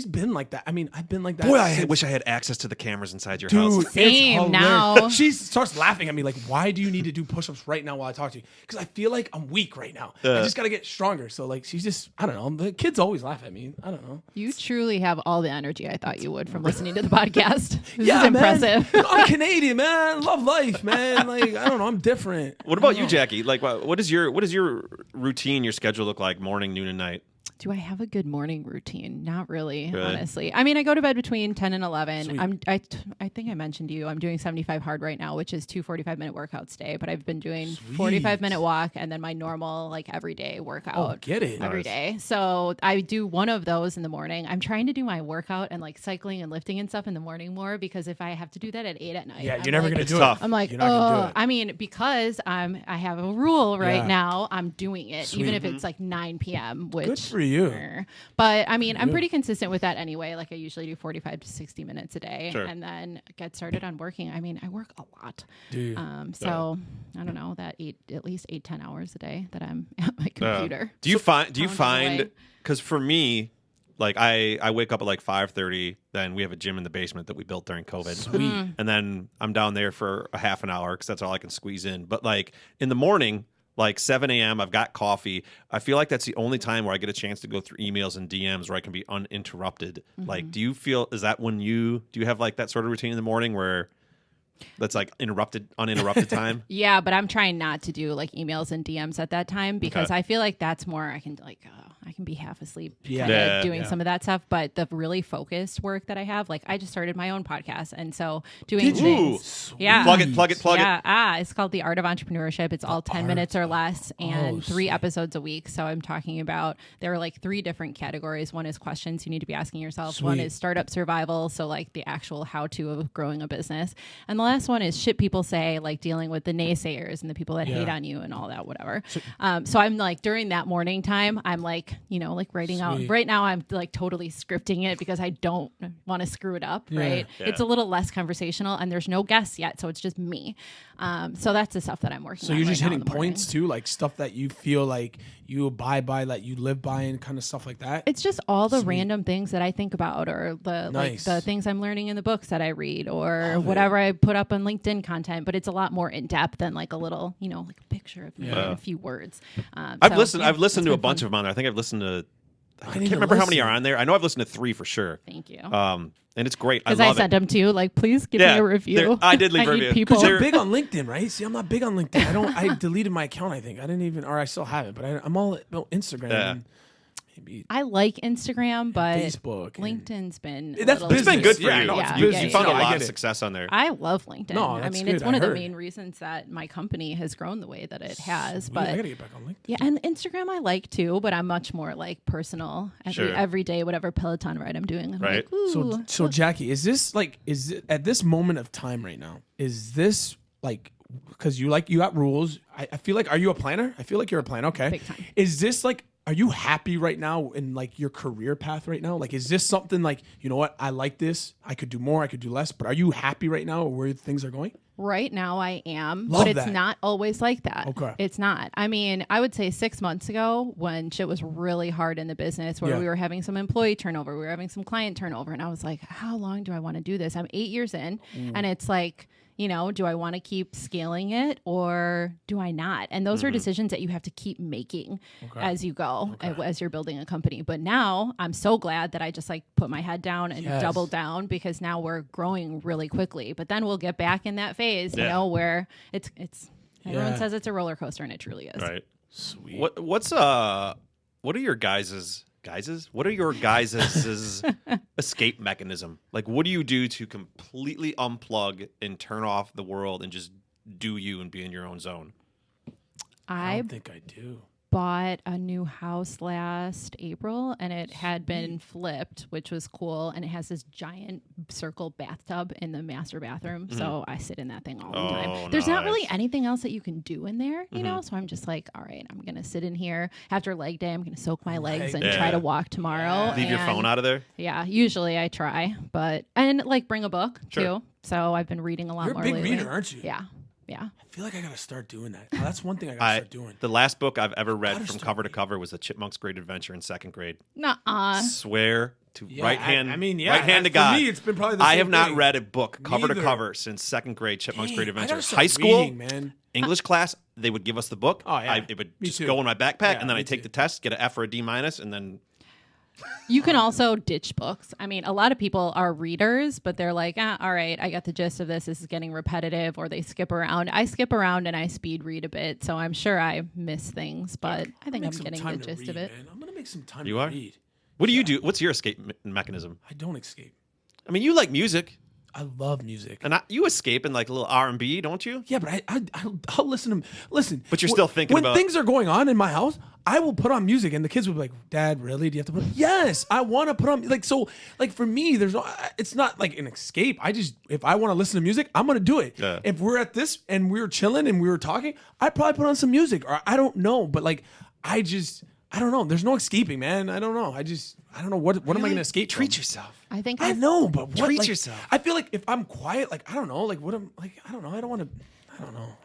been like that. I mean, I've been like that. Boy, I since- wish I had access to the cameras inside your Dude, house. it's Same hilarious. now. She starts laughing at me like, why do you need to do push-ups right now while I talk to you? Because I feel like I'm weak right now. I just got to get stronger. So like, she's just, I don't know. The kids always laugh at me. I don't know. You truly have all the energy I thought you would from listening to the podcast. This is Man. impressive. I'm Canadian, man. Love life, man. Like, I don't know. I'm different. What about you, Jackie? Like, what is your routine, your schedule look like, morning, noon, and night? Do I have a good morning routine? Not really, Really? honestly. I mean, I go to bed between 10 and 11. Sweet. I think I mentioned to you, I'm doing 75 hard right now, which is 2 45-minute workouts a day. But I've been doing Sweet. 45-minute walk and then my normal like everyday workout. Oh, get it. Every day. So I do one of those in the morning. I'm trying to do my workout and like cycling and lifting and stuff in the morning more because if I have to do that at 8 at night, Yeah, I'm you're never like, gonna do tough. it. I'm like, You're not gonna do it. I mean, because I have a rule right Yeah. now, I'm doing it, even Sweet. if it's like 9 p.m., which Good for you. But I mean, I'm you. pretty consistent with that anyway. Like I usually do 45 to 60 minutes a day Sure. and then get started on working. I mean, I work a lot. Do you? So I don't know, that at least 8-10 hours a day that I'm at my computer. Do you find pounding away. because for me, like I wake up at like 5:30, then we have a gym in the basement that we built during COVID. Sweet. And then I'm down there for a half an hour because that's all I can squeeze in. But like in the morning, like 7 a.m., I've got coffee. I feel like that's the only time where I get a chance to go through emails and DMs where I can be uninterrupted. Like, do you have like that sort of routine in the morning where that's like uninterrupted time? Yeah, but I'm trying not to do like emails and DMs at that time because I feel like that's more I can be half asleep Yeah. doing some of that stuff. But the really focused work that I have, like I just started my own podcast. And so doing things. Yeah. Plug it. Yeah. It's called The Art of Entrepreneurship. It's all 10 minutes or less and 3 sweet. episodes a week. So I'm talking about, there are like 3 different categories. One is questions you need to be asking yourself. One Sweet. is startup survival. So like the actual how-to of growing a business. And the last one is shit people say, like dealing with the naysayers and the people that hate on you and all that, whatever. So I'm like, during that morning time, I'm like, like writing out. Sweet. Right now, I'm like totally scripting it because I don't want to screw it up, right? Yeah. It's a little less conversational and there's no guests yet. So it's just me. So that's the stuff that I'm working So on. you're right just now in hitting the morning. points too, like stuff that you feel like you abide by, that you live by, and kind of stuff like that. It's just all the random things that I think about, or the Nice. like the things I'm learning in the books that I read, or whatever I put up on LinkedIn content. But it's a lot more in depth than like a little, like a picture of me and a few words. I've listened to a bunch of them on there. I think I've listened to. I didn't can't even remember how many listen. are on there. I know I've listened to 3 for sure. Thank you. And it's great. I Because I love sent it. them to you, like, please give me a review. I did leave a need review. People. Because you're big on LinkedIn, right? See, I'm not big on LinkedIn. I deleted my account, I think. I didn't even, or I still have it, but I'm all about Instagram. Yeah. And maybe I like Instagram, but Facebook. and- LinkedIn's been That's a little It's been good for Yeah, I you. know, it's You business. found a Yeah, I lot get of it. success on there. I love LinkedIn. No, I that's mean, good. it's one I of the heard. main reasons that my company has grown the way that it has. Sweet, But I gotta get back on LinkedIn. yeah, and Instagram I like too, but I'm much more like personal. Every day, whatever Peloton ride I'm doing, I'm Right. like, ooh. So Jackie, is it at this moment of time right now? Is this like, because you got rules? I feel like, are you a planner? I feel like you're a planner. Okay. Big time. Is this like, are you happy right now in like your career path right now? Like, is this something like, you know what, I like this. I could do more. I could do less. But are you happy right now where things are going? Right now I am, Love but it's that. not always like that. Okay. It's not. I mean, I would say 6 months ago when shit was really hard in the business where Yeah. we were having some employee turnover, we were having some client turnover, and I was like, how long do I want to do this? I'm 8 years in, and it's like, do I want to keep scaling it or do I not? And those are decisions that you have to keep making as you go, as you're building a company. But now I'm so glad that I just like put my head down and Yes. double down because now we're growing really quickly. But then we'll get back in that phase, where it's everyone Yeah. says it's a roller coaster, and it truly is. Right. Sweet. What are your guys'? What are your guys' escape mechanism? Like, what do you do to completely unplug and turn off the world and just do you and be in your own zone? I I don't think I do. bought a new house last April and it had been flipped, which was cool. And it has this giant circle bathtub in the master bathroom. So I sit in that thing all the time. There's not really nice. anything else that you can do in there, you know? So I'm just like, all right, I'm going to sit in here. After leg day, I'm going to soak my legs and try to walk tomorrow. Leave your phone out of there. Yeah, usually I try, and like bring a book too. So I've been reading a lot You're a more big lately. reader, aren't you? Yeah. Yeah. I feel like I gotta start doing that. Oh, that's one thing I gotta start doing. The last book I've ever read Gotta from start cover to reading. cover was The Chipmunk's Great Adventure in 2nd grade. Nuh-uh. Swear to Yeah, right hand. I mean, yeah, right hand to for God. me, it's been probably the I same have not thing. read a book cover to Neither. cover since 2nd grade. Chipmunk's Great Dang, I Adventure. gotta start High school, reading, man. English class, they would give us the book. Oh, yeah. It would Me just too. go in my backpack, Yeah, and then me I take too. the test, get an F or a D minus, and then You can also ditch books. I mean, a lot of people are readers, but they're like, all right, I got the gist of this. This is getting repetitive, or they skip around. I skip around and I speed read a bit, so I'm sure I miss things, but I think I'm Make some getting time the to gist of read, it. man. I'm gonna make like some time You to are? read. What do you do? What's your escape mechanism? I don't escape. I mean, you like music, I love music. and you escape in like a little R&B, don't you? Yeah, but I'll listen to listen. But you're still thinking when about- things are going on in my house. I will put on music, and the kids will be like, "Dad, really? Do you have to put?" Yes, I want to put on like so. Like for me, there's no. It's not like an escape. I just if I want to listen to music, I'm gonna do it. Yeah. If we're at this and we're chilling and we were talking, I'd probably put on some music, or I don't know, but like I don't know. There's no escaping, man. I don't know. I don't know what am I gonna escape? Treat from? yourself. I think I know, but what, Treat like, yourself. I feel like if I'm quiet, like I don't know, like what I'm like I don't know. I don't want to.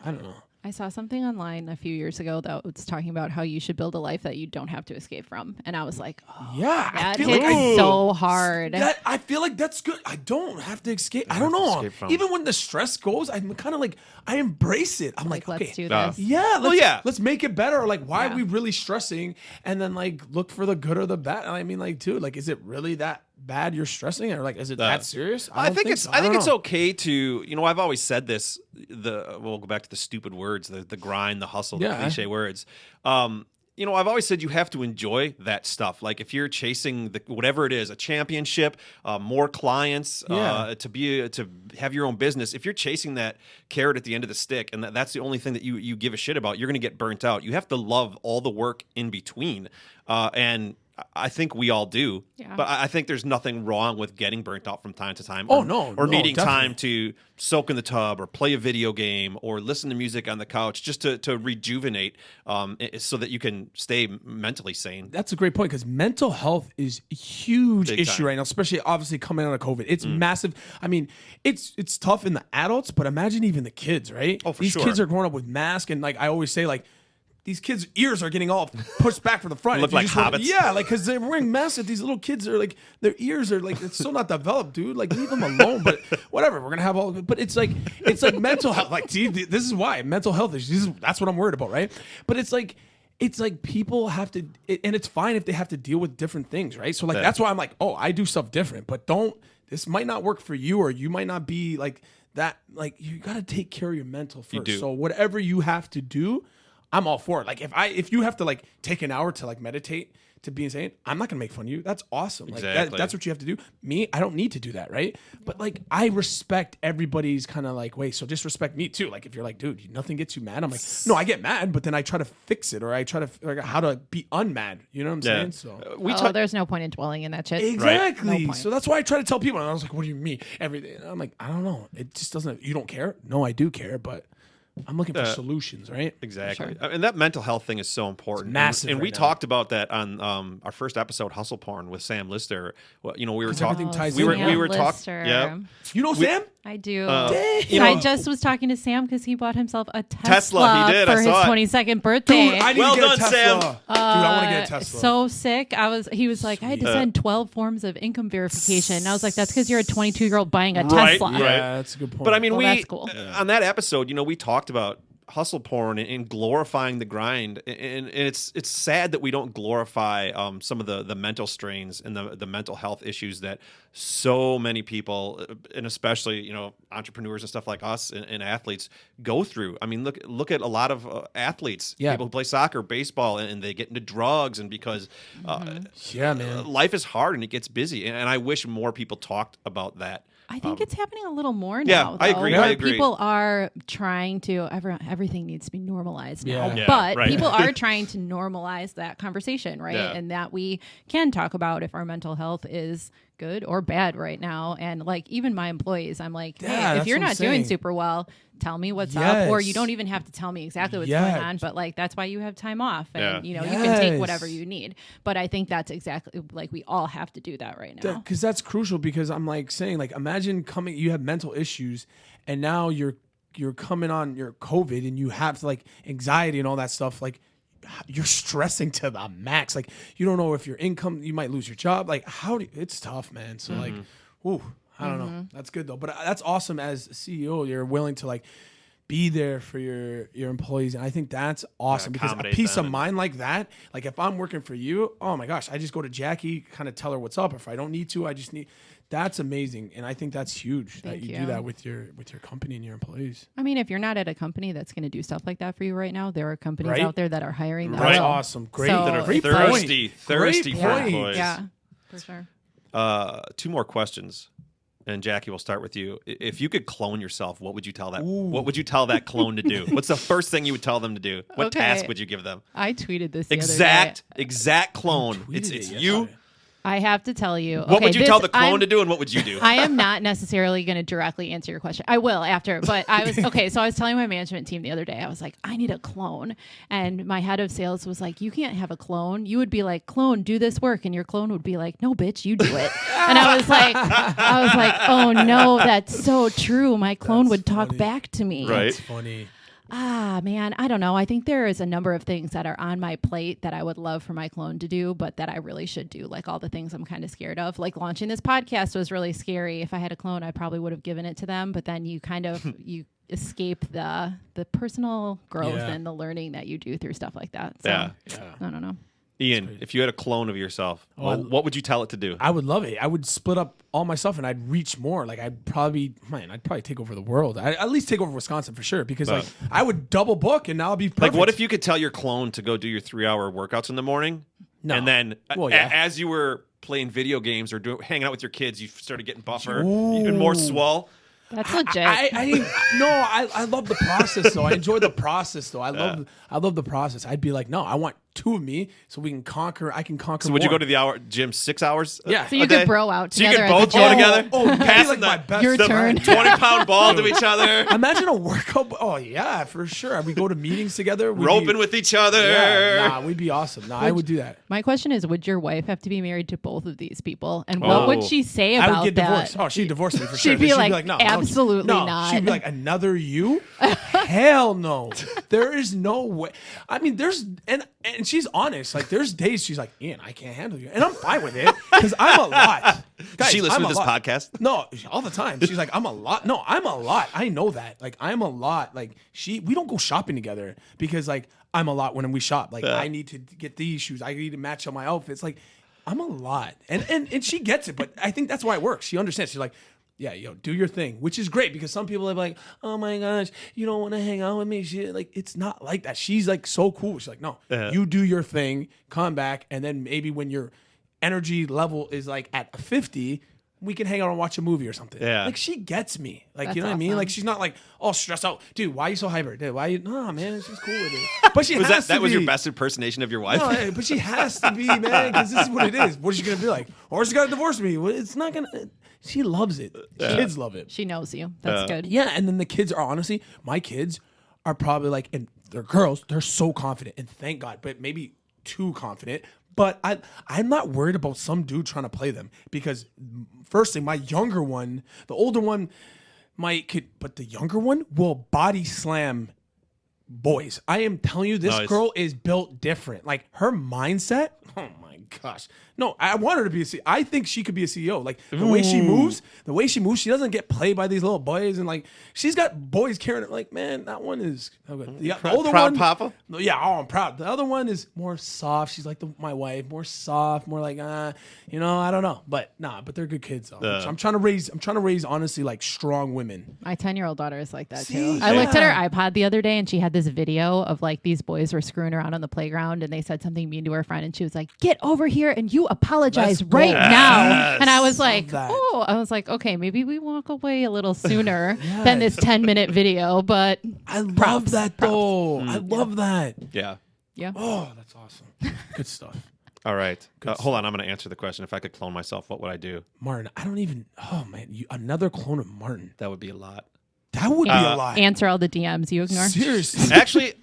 I don't know. I saw something online a few years ago that was talking about how you should build a life that you don't have to escape from. And I was like, oh, Yeah, that I feel hits like so hard. I feel like that's good. I don't have to escape. I don't have to know. escape from. Even when the stress goes, I'm kind of like I embrace it. I'm like, let's okay, do Uh, this. yeah, let's make it better. Like, why Yeah. are we really stressing? And then like look for the good or the bad. I mean, like, dude, like, is it really that bad you're stressing, or like, is it that serious? I don't think it's so. I think don't it's know. okay to I've always said this. We'll go back to the stupid words, the grind, the hustle, the Yeah. cliche words. I've always said you have to enjoy that stuff. Like if you're chasing whatever it is, a championship, more clients, Yeah. to have your own business. If you're chasing that carrot at the end of the stick, and that's the only thing that you give a shit about, you're going to get burnt out. You have to love all the work in between, and I think we all do. Yeah. But I think there's nothing wrong with getting burnt out from time to time. Oh, or, no, or no, needing time definitely. to soak in the tub or play a video game or listen to music on the couch just to rejuvenate, so that you can stay mentally sane. That's a great point because mental health is a huge Big issue time. right now, especially obviously coming out of COVID. It's massive. I mean, it's tough in the adults, but imagine even the kids, right? Oh, for These sure. kids are growing up with masks, and like I always say, like these kids' ears are getting all pushed back from the front. Look If you like just want- hobbits. Yeah, like because they're wearing masks. These little kids are like their ears are like it's still not developed, dude. Like leave them alone. But whatever, we're gonna have all. But it's like mental health. Like see, this is why mental health issues. That's what I'm worried about, right? But it's like people have to, and it's fine if they have to deal with different things, right? So like Yeah. that's why I'm like, oh, I do stuff different, but this might not work for you, or you might not be like that. Like you got to take care of your mental first. do. So whatever you have to do, I'm all for it. Like if you have to like take an hour to like meditate to be insane, I'm not gonna make fun of you. That's awesome. Like Exactly. that's what you have to do. Me, I don't need to do that, right? But like I respect everybody's kind of like way. So just respect me too. Like if you're like, dude, nothing gets you mad. I'm like, no, I get mad, but then I try to fix it, or I try to figure out how to be unmad. You know what I'm Yeah. saying? So We Oh, talk- there's no point in dwelling in that shit. exactly. No point. So that's why I try to tell people. And I was like, what do you mean everything? And I'm like, I don't know. It just doesn't. You don't care? No, I do care, but I'm looking for solutions, right? Exactly. Sure. And that mental health thing is so important. It's massive And we right now. talked about that on our first episode, Hustle Porn, with Sam Lister. Well, we were 'Cause talking. everything ties we were in. we were talking. Lister. Yeah. You know Sam? I do. Damn. I just was talking to Sam because he bought himself a Tesla, Tesla, he did. I for his saw it. 22nd birthday. Dude, I need Well to get done, a Tesla. Sam. Dude, I want to get a Tesla. So sick. He was like, I had to send 12 forms of income verification. And I was like, that's because you're a 22-year-old buying a Right, Tesla. right. Yeah, that's a good point. But I mean, Well, that's cool. on that episode, we talked about hustle porn and glorifying the grind, and it's sad that we don't glorify some of the mental strains and the mental health issues that so many people, and especially entrepreneurs and stuff like us and athletes go through. I mean, look at a lot of athletes, Yeah. people who play soccer, baseball, and they get into drugs, and because yeah, man. life is hard and it gets busy, and I wish more people talked about that. I think it's happening a little more yeah, now. I though, agree, where I agree. People are trying to. Everything needs to be normalized now, Yeah. Yeah, but right. people are trying to normalize that conversation, right? Yeah. And that we can talk about if our mental health is good or bad right now. And like even my employees, I'm like, Yeah, hey, if that's you're what I'm not doing saying. super well, tell me what's up, or you Yes. don't even have to tell me exactly what's Yeah. going on. But like that's why you have time off, and Yeah. you can take Yes. whatever you need. But I think that's exactly like we all have to do that right now. Because that's crucial. Because I'm like saying, like, imagine you have mental issues, and now you're coming on your COVID, and you have like anxiety and all that stuff. Like, you're stressing to the max. Like, you don't know if your income, you might lose your job. Like, it's tough, man. So like, ooh, I don't know. That's good though. But that's awesome. As a CEO, you're willing to like be there for your employees, and I think that's awesome because a accommodate peace them of mind like that. Like if I'm working for you, oh my gosh, I just go to Jackie, kind of tell her what's up. If I don't need to, I just need. That's amazing, and I think that's huge that Thank you you. do that with your company and your employees. I mean, if you're not at a company that's going to do stuff like that for you right now, there are companies Right? out there that are hiring. That Right. will. Awesome, great. So That are it's thirsty for Great point. employees. Yeah, for sure. 2 more questions. And Jackie, we'll start with you. If you could clone yourself, what would you tell that? What would you tell that clone to do? What's the first thing you would tell them to do? What Okay. task would you give them? I tweeted this the other day. Exact clone. tweeted It's it, yes, you. I have to tell you. What would you tell the clone I'm- to do, and what would you do? I am not necessarily going to directly answer your question. I will after, but I was okay. So I was telling my management team the other day, I was like, I need a clone. And my head of sales was like, you can't have a clone. You would be like, clone, do this work. And your clone would be like, no, bitch, you do it. And I was like, oh no, that's so true. My clone would talk funny. back to me. Right. It's funny. Man, I don't know. I think there is a number of things that are on my plate that I would love for my clone to do, but that I really should do. Like all the things I'm kind of scared of. Like launching this podcast was really scary. If I had a clone, I probably would have given it to them. But then you kind of you escape the personal growth Yeah. and the learning that you do through stuff like that. So Yeah. I don't know. Ian, if you had a clone of yourself, I- what would you tell it to do? I would love it. I would split up all my stuff and I'd reach more. Like I'd probably take over the world. I'd at least take over Wisconsin for sure because like I would double book and now I'll be perfect. Like, what if you could tell your clone to go do your 3-hour workouts in the morning? No. And then Well, yeah. as you were playing video games or hanging out with your kids, you started getting buffer, even more swole. That's legit. I love the process though. I enjoy the process though. I love the process. I'd be like, no, I want 2 of me so we can conquer. I can conquer. So would you more. go to the gym 6 hours? Yeah. So you a day? could bro out So you together could at the both go gym. together? that'd be Passing like my best Your turn. 20-pound ball to each other, Imagine a workout. Oh yeah, for sure. We go to meetings together. roping with each other. Yeah, we'd be awesome. Nah, I would do that. My question is, would your wife have to be married to both of these people? And what would she say I about would get that? divorced. Oh, she'd divorce me for sure. She'd be like, no, absolutely no. not. She'd be like, another you? Hell no. There is no way. I mean, there's and she's honest. Like, there's days she's like, Ian, I can't handle you, and I'm fine with it because I'm a lot. Does she listen I'm to a this lot. podcast? No, all the time. She's like, I'm a lot. No, I'm a lot. I know that. Like, I'm a lot. Like, we don't go shopping together because like I'm a lot when we shop. Like, I need to get these shoes. I need to match up my outfits. Like, I'm a lot, and she gets it. But I think that's why it works. She understands. She's like, yeah, do your thing, which is great because some people are like, oh my gosh, you don't want to hang out with me. She like, it's not like that. She's like so cool. She's like, no, you do your thing, come back, and then maybe when your energy level is like at 50, we can hang out and watch a movie or something. Yeah. Like she gets me. Like, That's you know what I mean? awesome. Like she's not like all stressed out. Dude, why are you so hyper? Dude, why you no man, she's cool with it. But she has to That was be. your best impersonation of your wife? No, hey, but she has to be, man, because this is what it is. What is she gonna be like? Or she's gonna divorce me. Well, it's not gonna. She loves it. Kids love it. She knows you. That's good. Yeah, and then the kids are honestly, my kids are probably like, and they're girls. They're so confident, and thank God, but maybe too confident. But I'm not worried about some dude trying to play them because, firstly, my younger one, the older one, but the younger one will body slam boys. I am telling you, this Nice. girl is built different. Like her mindset. Oh my gosh. No, I want her to be a CEO. I think she could be a CEO. Like the way she moves, she doesn't get played by these little boys. And like, she's got boys carrying her. Like, man, that one is the older proud one. papa? Yeah, I'm proud. The other one is more soft. She's like my wife, more soft, more like, I don't know. But but they're good kids though. So I'm trying to raise honestly like strong women. My 10-year-old daughter is like that See? too. I looked at her Yeah. iPod the other day and she had this video of like these boys were screwing around on the playground and they said something mean to her friend and she was like, get over here and you apologize Let's go. right now. Yes. And I was like, that. okay, maybe we walk away a little sooner than this 10-minute video, but I love props, that though. I love that. Yeah. yeah. Oh, that's awesome. Good stuff. All right. Hold on. I'm going to answer the question. If I could clone myself, what would I do? Martin, I don't even. Oh man, another clone of Martin. That would be a lot. That would be a lot. Answer all the DMs you ignore. Seriously. Actually,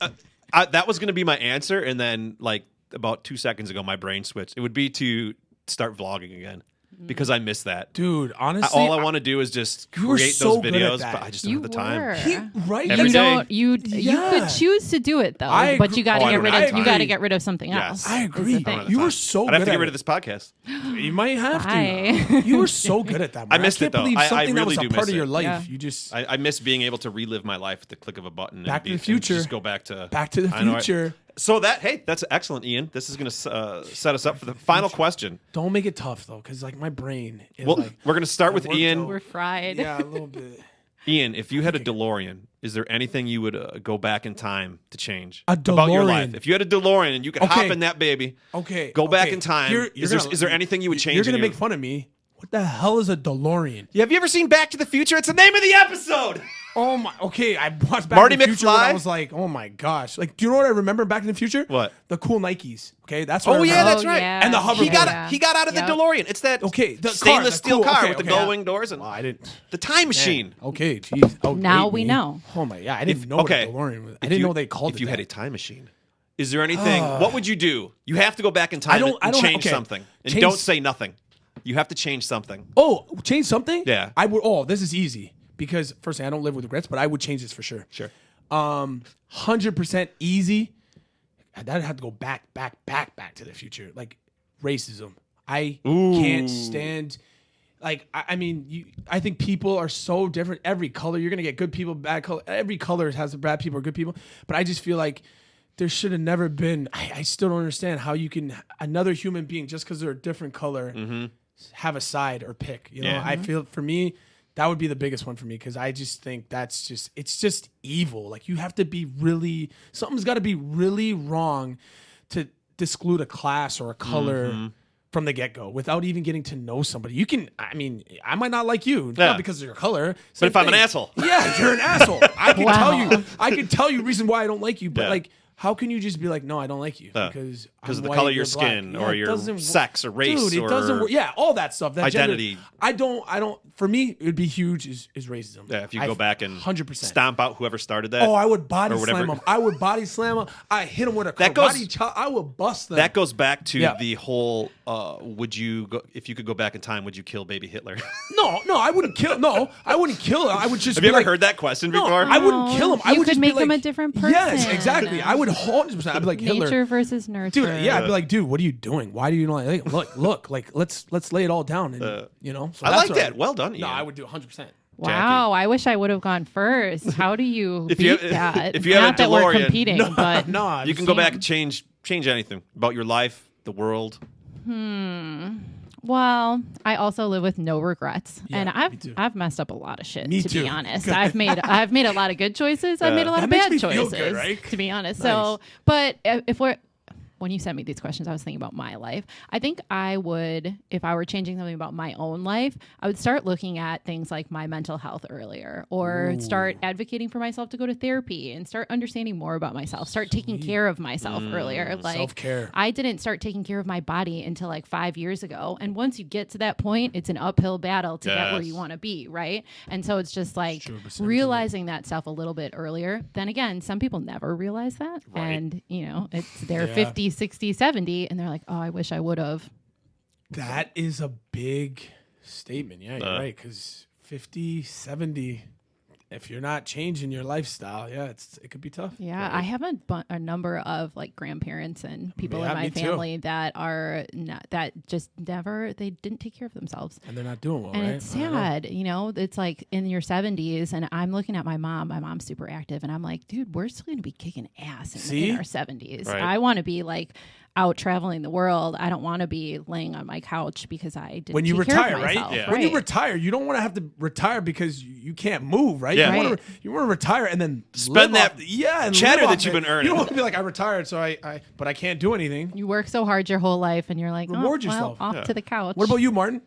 that was going to be my answer. And then, like, about 2 seconds ago, my brain switched. It would be to start vlogging again because I miss that. Dude, honestly, All I want to do is just You were create so those good at videos, that. but I just don't You have the time. were. right? Every You day. don't. You Yeah. could choose to do it though, I but agree. you got to Oh, I get don't rid have of. time. You got to get rid of something Yes. else. I is the agree. thing. I don't have You time. were so I'd have good to at get rid it. of this podcast. You might have to. Bye. You were so good at that. I Martin. missed can't it, though. believe I something really that do was a part miss of your it. life. Yeah. You just I miss being able to relive my life at the click of a button. Back to the and future. just go back to Back to the I know future. So that's excellent, Ian. This is going to set us up for the final question. Don't make it tough though, because like my brain is Well, like. we're going to start with Ian. We're fried. Yeah, a little bit. Ian, if you had a DeLorean, is there anything you would go back in time to change A about your DeLorean? life? If you had a DeLorean and you could hop in that baby, Okay. back in time. You're Is gonna- there anything you would change? You're gonna in your- make fun of me. What the hell is a DeLorean? Have you ever seen Back to the Future? It's the name of the episode. Oh my. Okay, I watched Back Marty to the Future when McFly? I was like, oh my gosh. Like, do you know what I remember Back to the Future? What? The cool Nikes. Okay, that's what. Oh I yeah, remember. that's right. yeah. And the hoverboard. He got out of the Yep. DeLorean. It's that The stainless steel car Okay, with the okay. glowing doors and Oh, I didn't. the time machine. Okay, jeez. Oh, Now date we me. know. Oh my, yeah, I didn't know Okay. what a DeLorean was. I If didn't you- know they called it. If you had that. a time machine, is there anything? What would you do? You have to go back in time I don't- and change okay. something, and Change- don't say nothing. You have to change something. Oh, change something? Yeah. I would. Oh, this is easy because firstly, I don't live with regrets, but I would change this for sure. Sure. 100% easy. That'd have to go back to the future. Like racism. I can't stand. Like I mean, I think people are so different. Every color, you're gonna get good people, bad color. Every color has bad people or good people. But I just feel like there should have never been. I still don't understand how you can another human being just because they're a different color have a side or pick. You know, Yeah. I feel for me. That would be the biggest one for me because I just think it's just evil. Like you have to be something's got to be really wrong to exclude a class or a color from the get-go without even getting to know somebody. You can, I mean, I might not like you, Yeah. not because of your color. But Same if I'm an thing. asshole. Yeah, you're an asshole. I can Wow. I can tell you reason why I don't like you, but Yeah. like, how can you just be like, no, I don't like you because Because I'm of the white, color of your you're black. skin Yeah, or it your doesn't wo- sex or race Dude, it or doesn't work. Yeah, all that stuff. That gender- identity. I don't. For me, it would be huge. Is racism? Yeah, if you go back and 100%. stomp out whoever started that. Oh, I would body or whatever. slam him. I would body slam him. I hit him with a That goes- karate chop. I would bust them. That goes back to Yeah. the whole. Would you go if you could go back in time? Would you kill baby Hitler? No, I wouldn't kill. No, I wouldn't kill him. I would just. Have be you ever like, heard that question No, before? I wouldn't kill him. I You would could just make be him like, a different Yes, person. exactly. I would 100%. I'd be like Hitler. Nature versus nurture. Dude, yeah, I'd be like, dude, what are you doing? Why do you not like? Look, like let's lay it all down, and you know. So I that's like what that. Well done, Ian. No, I would do 100%. Wow, I wish I would have gone first. How do you If beat you- that? if you had a Not that we're DeLorean- competing, but No, I'm You can just- go back and change anything about your life, the world. well, I also live with no regrets, Yeah, and me too. I've messed up a lot of shit. Me to too. be honest, I've made a lot of good choices. I've made a lot That of makes bad me feel choices. good, right? To be honest, Nice. so but if we're when you sent me these questions, I was thinking about my life. I think I would, if I were changing something about my own life, I would start looking at things like my mental health earlier, or start advocating for myself to go to therapy and start understanding more about myself, start taking care of myself earlier. Like Self-care. I didn't start taking care of my body until like 5 years ago. And once you get to that point, it's an uphill battle to get where you Yes. want to be. Right. And so it's just like True, but same realizing that stuff a little bit earlier. Then again, some people never realize that. Right. And, you know, it's they're Yeah. 50, 60, 70, and they're like, oh, I wish I would have. That is a big statement. Yeah, you're right. Because 50, 70, if you're not changing your lifestyle, yeah, it could be tough. Yeah, I have a number of like grandparents and people Yeah, in my me too. family that are not, that just never, they didn't take care of themselves. And they're not doing well, And right? it's I know. sad, you know, it's like in your 70s, and I'm looking at my mom. My mom's super active, and I'm like, dude, we're still going to be kicking ass See? in our 70s. Right. I want to be like out traveling the world. I don't want to be laying on my couch because I didn't When you take care of retire, right? myself, Yeah. When you retire, you don't want to have to retire because you can't move, right? Yeah. You want to retire and then Spend live that and cheddar live that off you've it. been earning. You don't want to be like, I retired, so but I can't do anything. You work so hard your whole life, and you're like, Reward oh, well, yourself. off Yeah. to the couch. What about you, Martin?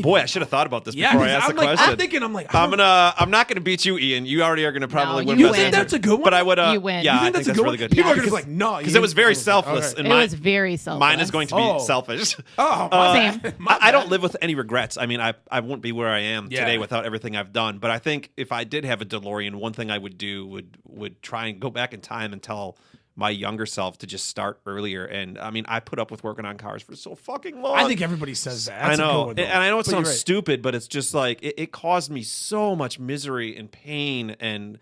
Boy, I should have thought about this Yeah, before I asked I'm the like, question. I'm thinking, I'm like, I'm not gonna beat you, Ian. You already are gonna probably No, win. you best win. answer. That's a good one? But I would. You win. Yeah, You I think think that's a good really one? good. People are just like, no. because it was very selfless. Okay. And It was very selfless. mine is going to be Oh. selfish. Oh, Same. I don't live with any regrets. I mean, I wouldn't be where I am Yeah. today without everything I've done. But I think if I did have a DeLorean, one thing I would do would try and go back in time and tell my younger self to just start earlier. And I mean, I put up with working on cars for so fucking long. I think everybody says that. That's I a know, good one, though. and I know it But you're sounds right. stupid, but it's just like it caused me so much misery and pain, and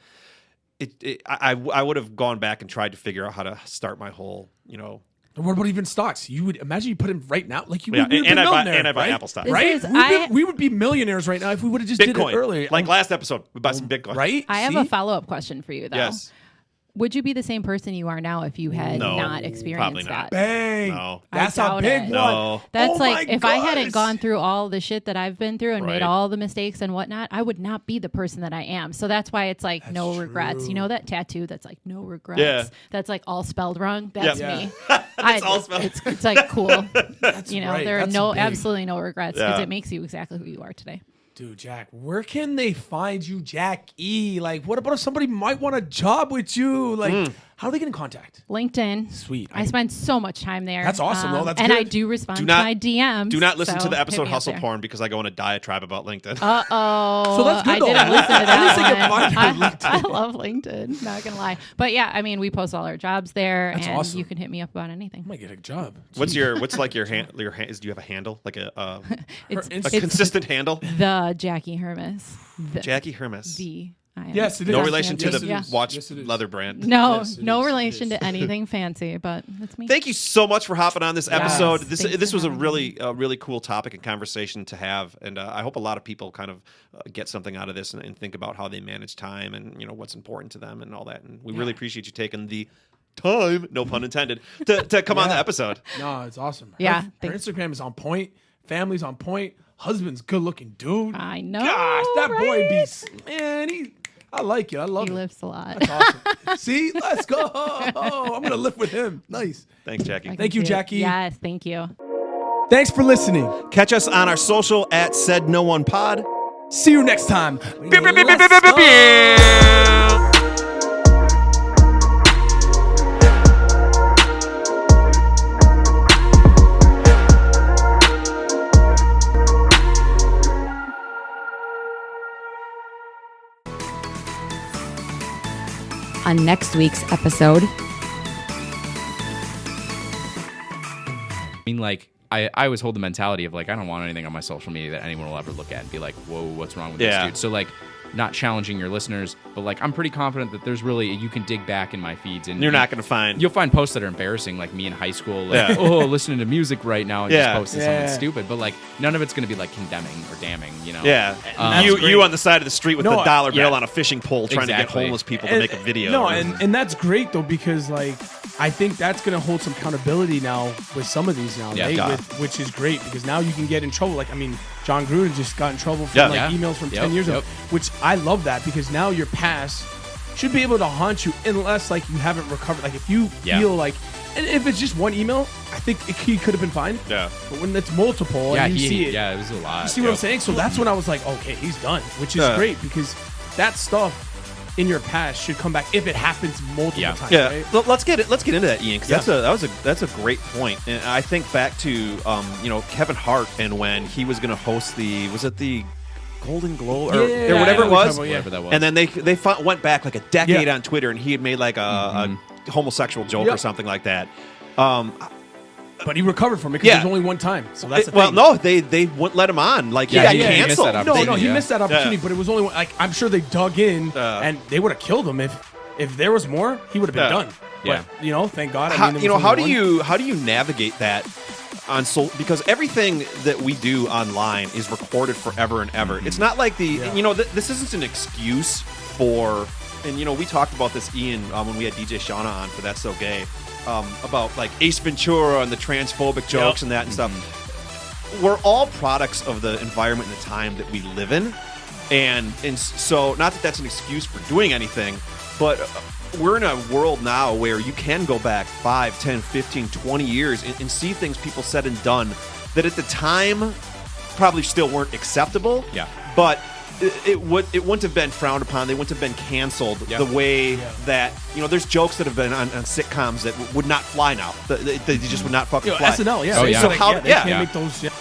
I would have gone back and tried to figure out how to start my whole, What about even stocks? You would imagine you put in right now, like you Yeah, would be and I buy- millionaire, and I buy right? Apple stock. This right? is- We would be millionaires right now if we would have just did it Bitcoin, earlier. like last episode, we buy some Bitcoin, right? I have See? a follow-up question for you, though. Yes. would you be the same person you are now if you had No, not experienced probably not. that? Bang. No. That's I a doubt big it. one. No. That's Oh like my if I gosh. hadn't gone through all the shit that I've been through and Right. made all the mistakes and whatnot, I would not be the person that I am. So that's why it's like no regrets. You know that tattoo that's like no regrets? Yeah. That's like all spelled wrong. That's Yep. me. It's all spelled- It's like cool. That's You know, right. there are That's no big. absolutely no regrets because Yeah. it makes you exactly who you are today. Dude, Jack, where can they find you, Jack E? Like, what about if somebody might want a job with you? Like, how do they get in contact? LinkedIn. Sweet. I spend so much time there. That's awesome, though. That's and I good. do respond Do to not- my DMs. Do not listen so to the hit episode me up Hustle there. Porn because I go on a diatribe about LinkedIn. Oh, So that's good, I though. didn't listen to At least they that get one. mine on LinkedIn. I love LinkedIn. Not gonna lie, but yeah, I mean, we post all our jobs there, That's and awesome. you can hit me up about anything. I might get a job. What's your hand? Do you have a handle like a It's, Insta- it's consistent handle? the Jackie Hermes. The, Jackie Hermes. the I am. Yes, it is. No Yes, relation to yes, the it is. watch Yes, it is. leather brand. No, Yes, it no is. It relation is. to anything fancy, but that's me. Thank you so much for hopping on this episode. Thanks This for was a having really cool topic and conversation to have, and I hope a lot of people kind of get something out of this and think about how they manage time and what's important to them and all that. And we really appreciate you taking the time, no pun intended, to come on the episode. No, it's awesome. Yeah, Her thanks. Instagram is on point. Family's on point. Husband's good looking dude. I know. Gosh, that boy right? man, I like it. I love He it. lifts a lot. That's awesome. See, let's go. I'm gonna lift with him. Nice. Thanks, Jackie. Thank you, See it. Jackie. Yes, thank you. Thanks for listening. Catch us on our social at Said No One Pod. See you next time. Let's go. On next week's episode, I mean, like, I always hold the mentality of, like, I don't want anything on my social media that anyone will ever look at and be like, whoa, what's wrong with this dude? So, like, not challenging your listeners, but, like, I'm pretty confident that there's really, you can dig back in my feeds. And You're not going to find. You'll find posts that are embarrassing, like me in high school, like, Yeah. oh, listening to music right now and Yeah. just posting Yeah. something stupid. But, like, none of it's going to be, like, condemning or damning, you know? Yeah, That's you great. on the side of the street with No, the dollar bill yeah. on a fishing pole trying to get Exactly. homeless people to make a video. No, and that's great though because like I think that's gonna hold some accountability now with some of these now, Yeah. right? Yeah. Which is great because now you can get in trouble. Like I mean, John Gruden just got in trouble from Yeah. like Yeah. emails from Yep. 10 years ago, Yep. which I love that because now your past should be able to haunt you unless like you haven't recovered. Like if you Yeah. feel like, and if it's just one email, I think he could have been fine. Yeah. But when it's multiple Yeah, and you see it, yeah, it was a lot. you see what I'm saying? So that's when I was like, okay, he's done, which is Yeah. great because that stuff in your past should come back if it happens multiple Yeah. times. Yeah, Right? let's get into that, Ian, because Yeah. that's a great point. And I think back to Kevin Hart and when he was going to host the Golden Globe or Yeah, whatever I know it what you're was, talking about, yeah. Whatever that was. and then they went back like a decade Yeah. on Twitter, and he had made like a homosexual joke or Yep. something like that. But he recovered from it because Yeah. there's only one time. So that's the Well, thing. no, they wouldn't let him on. Like Yeah, he he got missed canceled. that No, opportunity. he Yeah. missed that opportunity, Yeah. but it was only one. Like I'm sure they dug in and they would have killed him if there was more. He would have been Yeah. done. Yeah. But thank God. How, I mean, there was how only do one. how do you navigate that on because everything that we do online is recorded forever and ever. It's not like this isn't an excuse for, and we talked about this, Ian, when we had DJ Shauna on for That's So Gay, about like Ace Ventura and the transphobic jokes and that and stuff. We're all products of the environment and the time that we live in, and so not that that's an excuse for doing anything, but we're in a world now where you can go back 5, 10, 15, 20 years and see things people said and done that at the time probably still weren't acceptable. Yeah. But it wouldn't have been frowned upon. They wouldn't have been canceled the way that, there's jokes that have been on sitcoms that would not fly now. They just would not fucking fly. SNL, yeah. Oh, yeah. So how- they yeah. can't make those. Yeah.